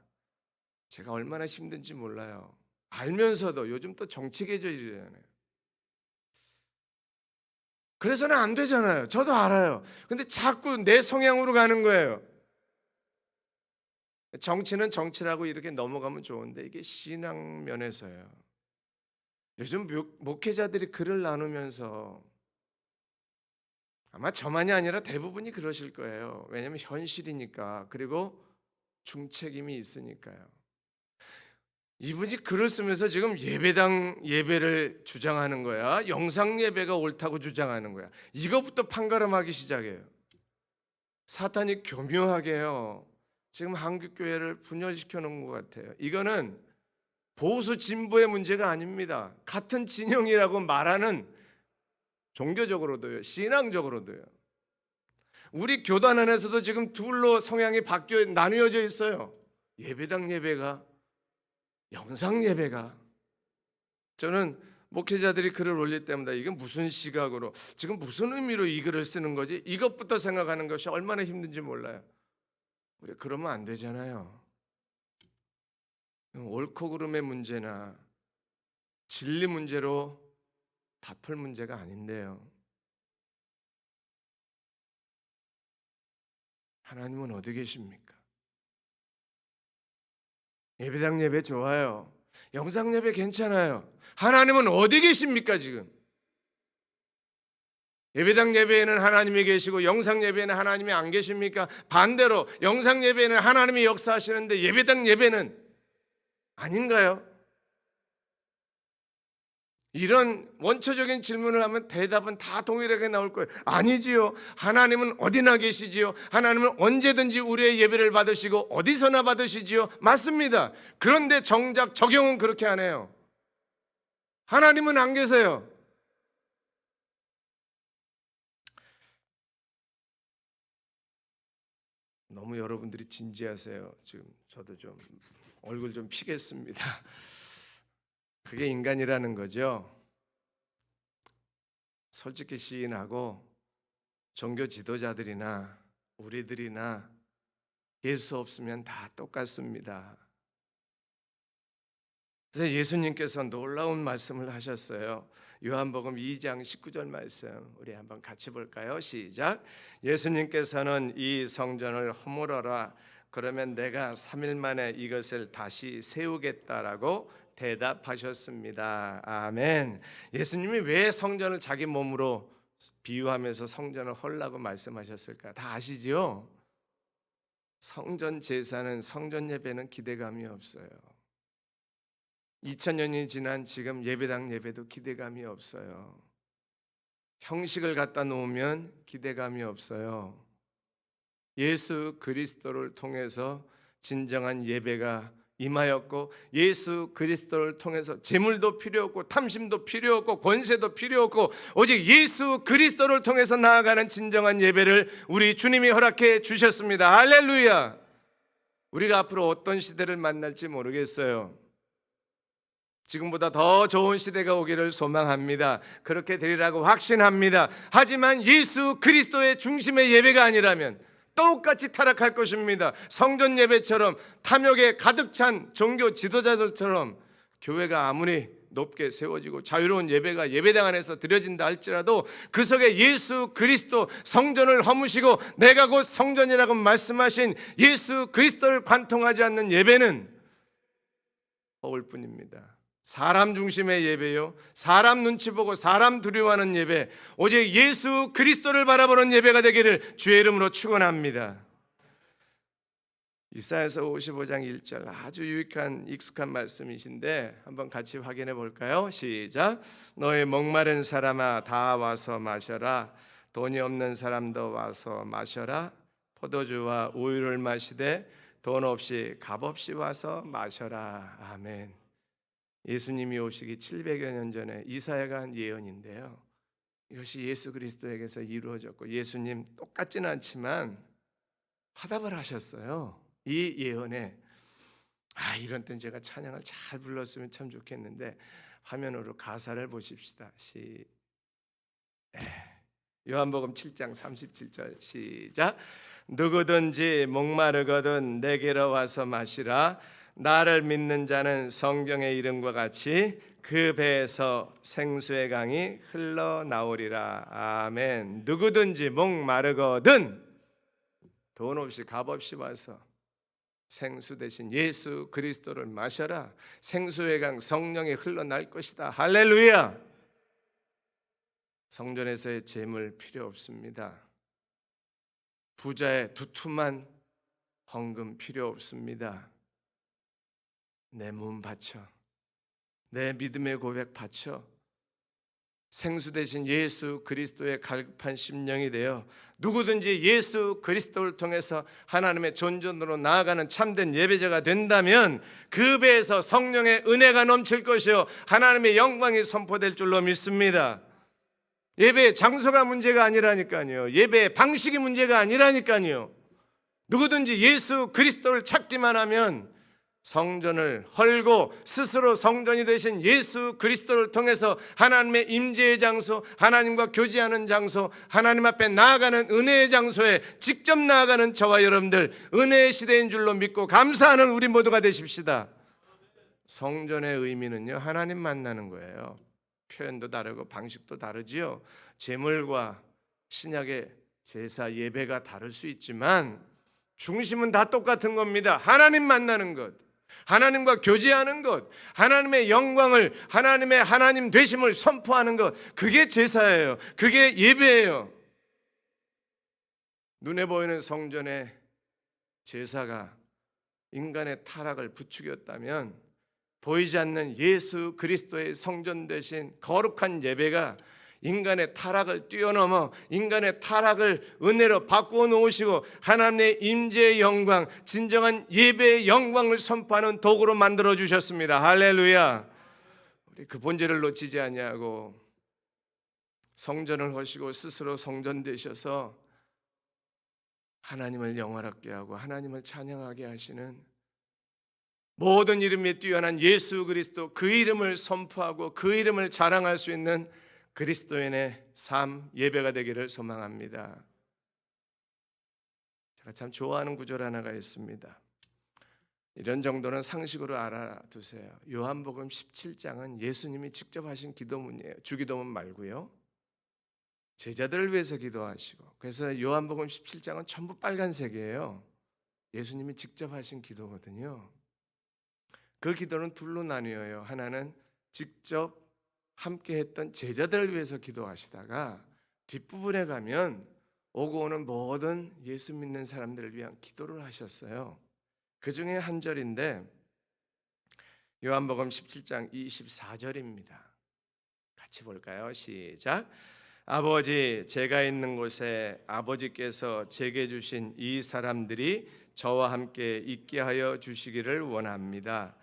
제가 얼마나 힘든지 몰라요. 알면서도 요즘 또 정치계절이잖아요. 그래서는 안 되잖아요. 저도 알아요. 근데 자꾸 내 성향으로 가는 거예요. 정치는 정치라고 이렇게 넘어가면 좋은데 이게 신앙 면에서요. 요즘 목회자들이 글을 나누면서 아마 저만이 아니라 대부분이 그러실 거예요. 왜냐하면 현실이니까, 그리고 중책임이 있으니까요. 이분이 글을 쓰면서 지금 예배당 예배를 주장하는 거야, 영상 예배가 옳다고 주장하는 거야. 이것부터 판가름하기 시작해요. 사탄이 교묘하게요, 지금 한국교회를 분열시켜 놓은 것 같아요. 이거는 보수 진보의 문제가 아닙니다. 같은 진영이라고 말하는 종교적으로도요, 신앙적으로도요. 우리 교단 안에서도 지금 둘로 성향이 나뉘어져 있어요. 예배당 예배가, 영상 예배가. 저는 목회자들이 글을 올릴 때마다 이게 무슨 시각으로, 지금 무슨 의미로 이 글을 쓰는 거지? 이것부터 생각하는 것이 얼마나 힘든지 몰라요. 우리 그러면 안 되잖아요. 옳고 그름의 문제나 진리 문제로 다툴 문제가 아닌데요. 하나님은 어디 계십니까? 예배당 예배 좋아요. 영상 예배 괜찮아요. 하나님은 어디 계십니까 지금? 예배당 예배에는 하나님이 계시고 영상 예배에는 하나님이 안 계십니까? 반대로 영상 예배에는 하나님이 역사하시는데 예배당 예배는 아닌가요? 이런 원초적인 질문을 하면 대답은 다 동일하게 나올 거예요. 아니지요. 하나님은 어디나 계시지요. 하나님은 언제든지 우리의 예배를 받으시고 어디서나 받으시지요. 맞습니다. 그런데 정작 적용은 그렇게 안 해요. 하나님은 안 계세요. 너무 여러분들이 진지하세요. 지금 저도 좀 얼굴 좀 피겠습니다. 그게 인간이라는 거죠. 솔직히 시인하고 종교 지도자들이나 우리들이나 예수 없으면 다 똑같습니다. 그래서 예수님께서 놀라운 말씀을 하셨어요. 요한복음 2장 19절 말씀 우리 한번 같이 볼까요? 시작. 예수님께서는 이 성전을 허물어라. 그러면 내가 3일 만에 이것을 다시 세우겠다라고 대답하셨습니다. 아멘. 예수님이 왜 성전을 자기 몸으로 비유하면서 성전을 헐라고 말씀하셨을까? 다 아시죠? 성전 제사는, 성전 예배는 기대감이 없어요. 2000년이 지난 지금 예배당 예배도 기대감이 없어요. 형식을 갖다 놓으면 기대감이 없어요. 예수 그리스도를 통해서 진정한 예배가 임하였고, 예수 그리스도를 통해서 재물도 필요 없고 탐심도 필요 없고 권세도 필요 없고 오직 예수 그리스도를 통해서 나아가는 진정한 예배를 우리 주님이 허락해 주셨습니다. 할렐루야. 우리가 앞으로 어떤 시대를 만날지 모르겠어요. 지금보다 더 좋은 시대가 오기를 소망합니다. 그렇게 되리라고 확신합니다. 하지만 예수 그리스도의 중심의 예배가 아니라면 똑같이 타락할 것입니다. 성전 예배처럼 탐욕에 가득 찬 종교 지도자들처럼 교회가 아무리 높게 세워지고 자유로운 예배가 예배당 안에서 드려진다 할지라도 그 속에 예수 그리스도 성전을 허무시고 내가 곧 성전이라고 말씀하신 예수 그리스도를 관통하지 않는 예배는 허울 뿐입니다. 사람 중심의 예배요, 사람 눈치 보고 사람 두려워하는 예배, 오직 예수 그리스도를 바라보는 예배가 되기를 주의 이름으로 축원합니다. 이사야서 55장 1절 아주 유익한 익숙한 말씀이신데 한번 같이 확인해 볼까요? 시작. 너의 목마른 사람아 다 와서 마셔라. 돈이 없는 사람도 와서 마셔라. 포도주와 우유를 마시되 돈 없이 값 없이 와서 마셔라. 아멘. 예수님이 오시기 700여 년 전에 이사야가 한 예언인데요. 이것이 예수 그리스도에게서 이루어졌고 예수님 똑같지는 않지만 화답을 하셨어요. 이 예언에 이런 땐 제가 찬양을 잘 불렀으면 참 좋겠는데 화면으로 가사를 보십시다. 요한복음 7장 37절 시작. 누구든지 목마르거든 내게로 와서 마시라. 나를 믿는 자는 성경의 이름과 같이 그 배에서 생수의 강이 흘러나오리라. 아멘. 누구든지 목마르거든 돈 없이 값 없이 와서 생수 대신 예수 그리스도를 마셔라. 생수의 강 성령이 흘러날 것이다. 할렐루야. 성전에서의 재물 필요 없습니다. 부자의 두툼한 헌금 필요 없습니다. 내 몸 바쳐, 내 믿음의 고백 바쳐 생수 대신 예수 그리스도의 갈급한 심령이 되어 누구든지 예수 그리스도를 통해서 하나님의 존전으로 나아가는 참된 예배자가 된다면 그 배에서 성령의 은혜가 넘칠 것이요 하나님의 영광이 선포될 줄로 믿습니다. 예배의 장소가 문제가 아니라니까요. 예배의 방식이 문제가 아니라니까요. 누구든지 예수 그리스도를 찾기만 하면 성전을 헐고 스스로 성전이 되신 예수 그리스도를 통해서 하나님의 임재의 장소, 하나님과 교제하는 장소, 하나님 앞에 나아가는 은혜의 장소에 직접 나아가는 저와 여러분들, 은혜의 시대인 줄로 믿고 감사하는 우리 모두가 되십시다. 성전의 의미는요, 하나님 만나는 거예요. 표현도 다르고 방식도 다르지요. 제물과 신약의 제사 예배가 다를 수 있지만 중심은 다 똑같은 겁니다. 하나님 만나는 것, 하나님과 교제하는 것, 하나님의 영광을, 하나님의 하나님 되심을 선포하는 것, 그게 제사예요. 그게 예배예요. 눈에 보이는 성전의 제사가 인간의 타락을 부추겼다면 보이지 않는 예수 그리스도의 성전 되신 거룩한 예배가 인간의 타락을 뛰어넘어 인간의 타락을 은혜로 바꾸어 놓으시고 하나님의 임재의 영광, 진정한 예배의 영광을 선포하는 도구로 만들어 주셨습니다. 할렐루야. 우리 그 본질을 놓치지 아니하고 성전을 하시고 스스로 성전 되셔서 하나님을 영화롭게 하고 하나님을 찬양하게 하시는 모든 이름에 뛰어난 예수 그리스도, 그 이름을 선포하고 그 이름을 자랑할 수 있는 그리스도인의 삶 예배가 되기를 소망합니다. 제가 참 좋아하는 구절 하나가 있습니다. 이런 정도는 상식으로 알아두세요. 요한복음 17장은 예수님이 직접 하신 기도문이에요. 주기도문 말고요. 제자들을 위해서 기도하시고, 그래서 요한복음 17장은 전부 빨간색이에요. 예수님이 직접 하신 기도거든요. 그 기도는 둘로 나뉘어요. 하나는 직접 함께 했던 제자들을 위해서 기도하시다가 뒷부분에 가면 오고 오는 모든 예수 믿는 사람들을 위한 기도를 하셨어요. 그 중에 한 절인데 요한복음 17장 24절입니다. 같이 볼까요? 시작. 아버지, 제가 있는 곳에 아버지께서 제게 주신 이 사람들이 저와 함께 있게 하여 주시기를 원합니다.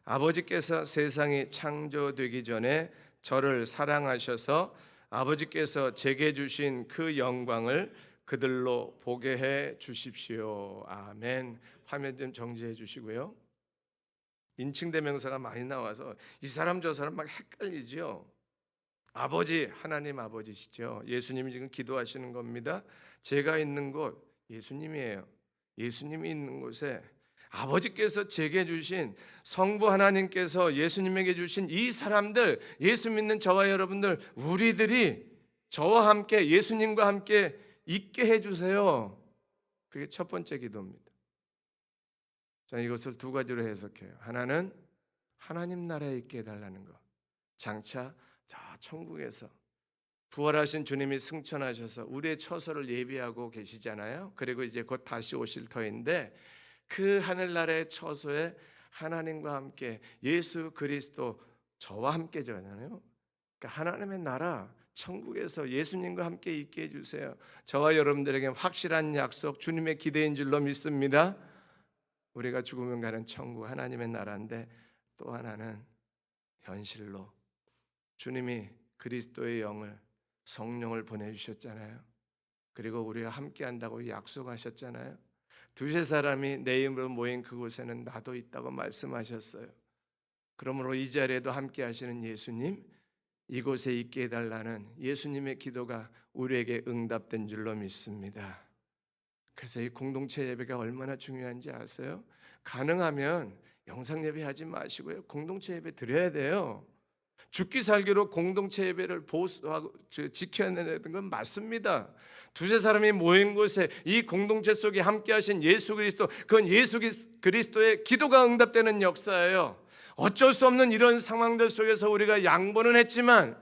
아버지께서 세상이 창조되기 전에 저를 사랑하셔서 아버지께서 제게 주신 그 영광을 그들로 보게 해 주십시오. 아멘. 화면 좀 정지해 주시고요. 인칭대명사가 많이 나와서 이 사람 저 사람 막 헷갈리죠. 아버지, 하나님 아버지시죠. 예수님이 지금 기도하시는 겁니다. 제가 있는 곳 예수님이에요. 예수님이 있는 곳에 아버지께서 제게 주신 성부 하나님께서 예수님에게 주신 이 사람들, 예수 믿는 저와 여러분들, 우리들이 저와 함께 예수님과 함께 있게 해주세요. 그게 첫 번째 기도입니다. 저는 이것을 두 가지로 해석해요. 하나는 하나님 나라에 있게 해달라는 것. 장차 저 천국에서 부활하신 주님이 승천하셔서 우리의 처소를 예비하고 계시잖아요. 그리고 이제 곧 다시 오실 터인데 그 하늘나라의 처소에 하나님과 함께 예수 그리스도 저와 함께잖아요. 그러니까 하나님의 나라 천국에서 예수님과 함께 있게 해주세요. 저와 여러분들에게 확실한 약속, 주님의 기대인 줄로 믿습니다. 우리가 죽으면 가는 천국, 하나님의 나라인데 또 하나는 현실로 주님이 그리스도의 영을, 성령을 보내주셨잖아요. 그리고 우리가 함께한다고 약속하셨잖아요. 두세 사람이 내 이름으로 모인 그곳에는 나도 있다고 말씀하셨어요. 그러므로 이 자리에도 함께 하시는 예수님, 이곳에 있게 해달라는 예수님의 기도가 우리에게 응답된 줄로 믿습니다. 그래서 이 공동체 예배가 얼마나 중요한지 아세요? 가능하면 영상 예배 하지 마시고요, 공동체 예배 드려야 돼요. 죽기 살기로 공동체 예배를 보수하고 지켜야 되는 건 맞습니다. 두세 사람이 모인 곳에 이 공동체 속에 함께 하신 예수 그리스도, 그건 예수 그리스도의 기도가 응답되는 역사예요. 어쩔 수 없는 이런 상황들 속에서 우리가 양보는 했지만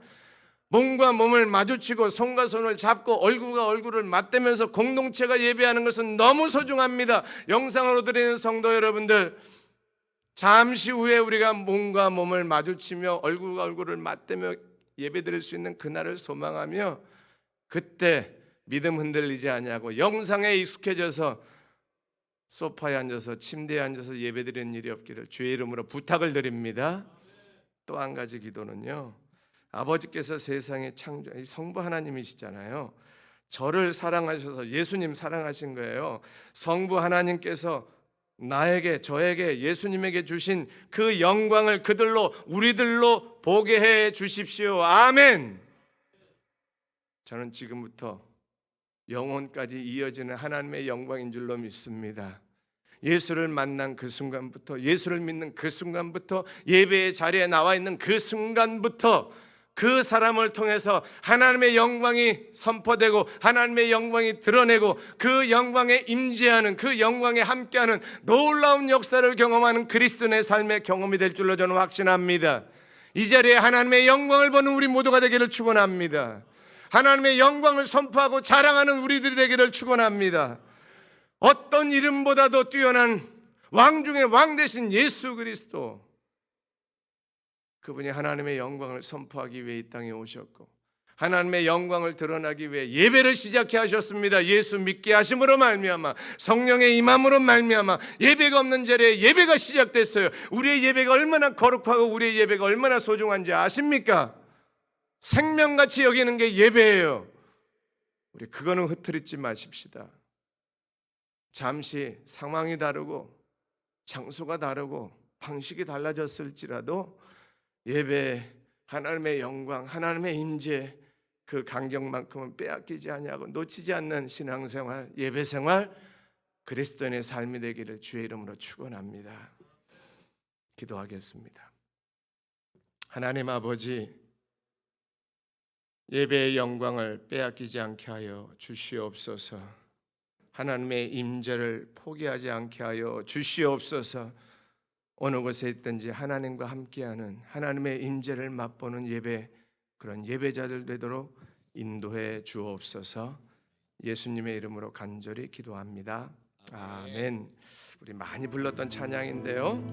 몸과 몸을 마주치고 손과 손을 잡고 얼굴과 얼굴을 맞대면서 공동체가 예배하는 것은 너무 소중합니다. 영상으로 드리는 성도 여러분들, 잠시 후에 우리가 몸과 몸을 마주치며 얼굴과 얼굴을 맞대며 예배드릴 수 있는 그날을 소망하며 그때 믿음 흔들리지 아니하고 영상에 익숙해져서 소파에 앉아서 침대에 앉아서 예배드리는 일이 없기를 주의 이름으로 부탁을 드립니다. 또 한 가지 기도는요, 아버지께서 세상에 창조 성부 하나님이시잖아요. 저를 사랑하셔서 예수님 사랑하신 거예요. 성부 하나님께서 나에게, 저에게, 예수님에게 주신 그 영광을 그들로, 우리들로 보게 해 주십시오. 아멘. 저는 지금부터 영혼까지 이어지는 하나님의 영광인 줄로 믿습니다. 예수를 만난 그 순간부터, 예수를 믿는 그 순간부터, 예배의 자리에 나와 있는 그 순간부터 그 사람을 통해서 하나님의 영광이 선포되고 하나님의 영광이 드러내고 그 영광에 임재하는, 그 영광에 함께하는 놀라운 역사를 경험하는 그리스도인의 삶의 경험이 될 줄로 저는 확신합니다. 이 자리에 하나님의 영광을 보는 우리 모두가 되기를 축원합니다. 하나님의 영광을 선포하고 자랑하는 우리들이 되기를 축원합니다. 어떤 이름보다도 뛰어난 왕 중의 왕 되신 예수 그리스도, 그분이 하나님의 영광을 선포하기 위해 이 땅에 오셨고 하나님의 영광을 드러나기 위해 예배를 시작해 하셨습니다. 예수 믿게 하심으로 말미암아, 성령의 임함으로 말미암아 예배가 없는 자리에 예배가 시작됐어요. 우리의 예배가 얼마나 거룩하고 우리의 예배가 얼마나 소중한지 아십니까? 생명같이 여기는 게 예배예요. 우리 그거는 흐트리지 마십시다. 잠시 상황이 다르고 장소가 다르고 방식이 달라졌을지라도 예배, 하나님의 영광, 하나님의 임재, 그 간격만큼은 빼앗기지 아니하고 놓치지 않는 신앙생활, 예배생활, 그리스도인의 삶이 되기를 주의 이름으로 축원합니다. 기도하겠습니다. 하나님 아버지, 예배의 영광을 빼앗기지 않게 하여 주시옵소서. 하나님의 임재를 포기하지 않게 하여 주시옵소서. 어느 곳에 있든지 하나님과 함께하는 하나님의 임재를 맛보는 예배, 그런 예배자들 되도록 인도해 주옵소서. 예수님의 이름으로 간절히 기도합니다. 아멘. 우리 많이 불렀던 찬양인데요,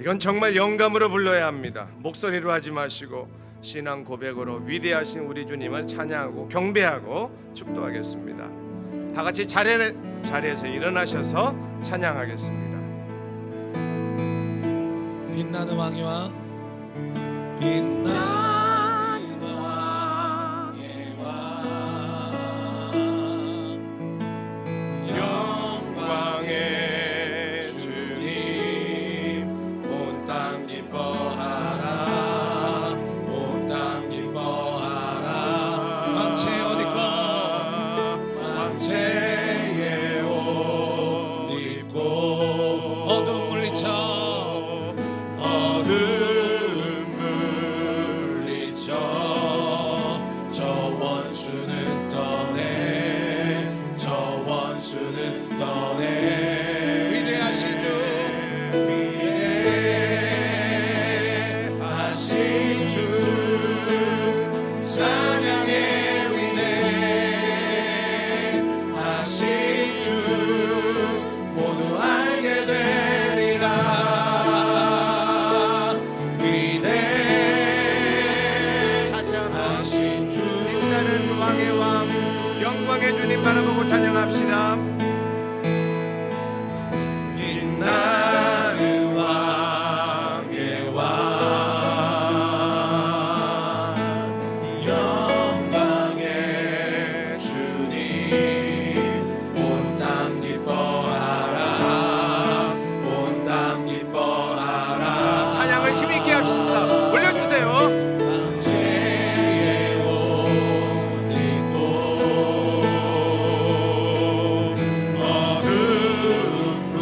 이건 정말 영감으로 불러야 합니다. 목소리로 하지 마시고 신앙 고백으로 위대하신 우리 주님을 찬양하고 경배하고 축도하겠습니다. 다 같이 자리에서 일어나셔서 찬양하겠습니다. 빛나는 왕의 왕, 빛나는 왕의 왕, 영광의 주님, 온 땅 기뻐하라, 온 땅 기뻐하라. 황제 어디 있고, 황제의 옷 입고 어두운 물리쳐 저 원수는 떠내 위대하신 주, 위대하신 주 찬양의 위대하신 주 모두 알게 되리라. 위대하신 주 빛나는 왕의 왕, 영광의 주님 바라보고 찬양합시다. 빛나는 왕의 왕, 영광의 주님, 온 땅 기뻐하라, 온 땅 기뻐하라. 찬양을 힘있게 합시다. 올려주세요. 황제의 옷 입고 어두운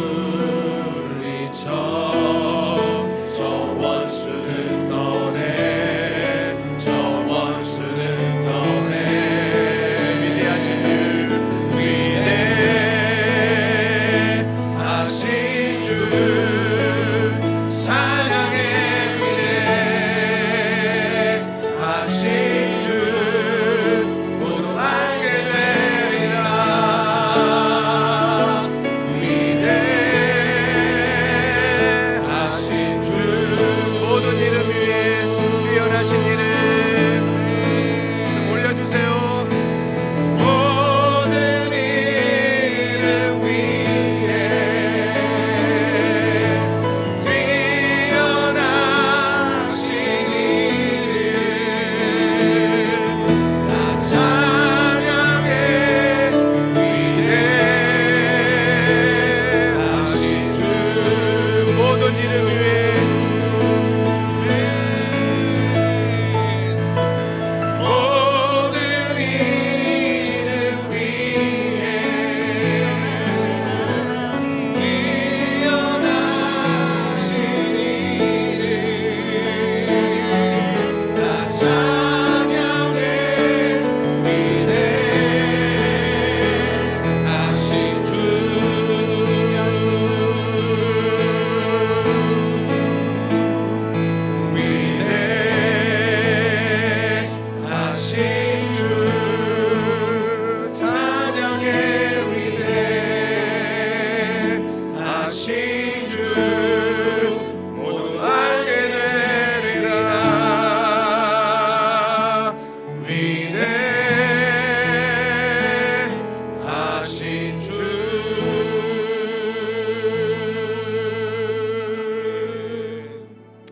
우리 주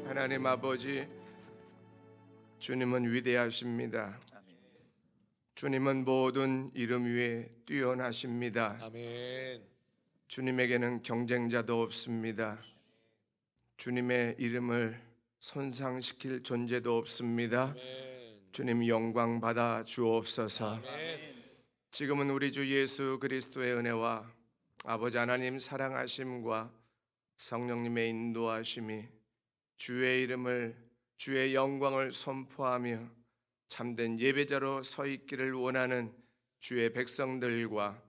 하나님 아버지, 주님은 위대하십니다. 주님은 모든 이름 위에 뛰어나십니다. 아멘. 주님에게는 경쟁자도 없습니다. 주님의 이름을 손상시킬 존재도 없습니다. 아멘. 주님 영광 받아 주옵소서. 아멘. 지금은 우리 주 예수 그리스도의 은혜와 아버지 하나님 사랑하심과 성령님의 인도하심이 주의 이름을, 주의 영광을 선포하며 참된 예배자로 서 있기를 원하는 주의 백성들과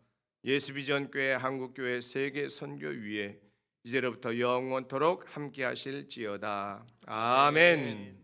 예수비전교회 한국교회 세계 선교위에 이제로부터 영원토록 함께 하실지어다. 아멘.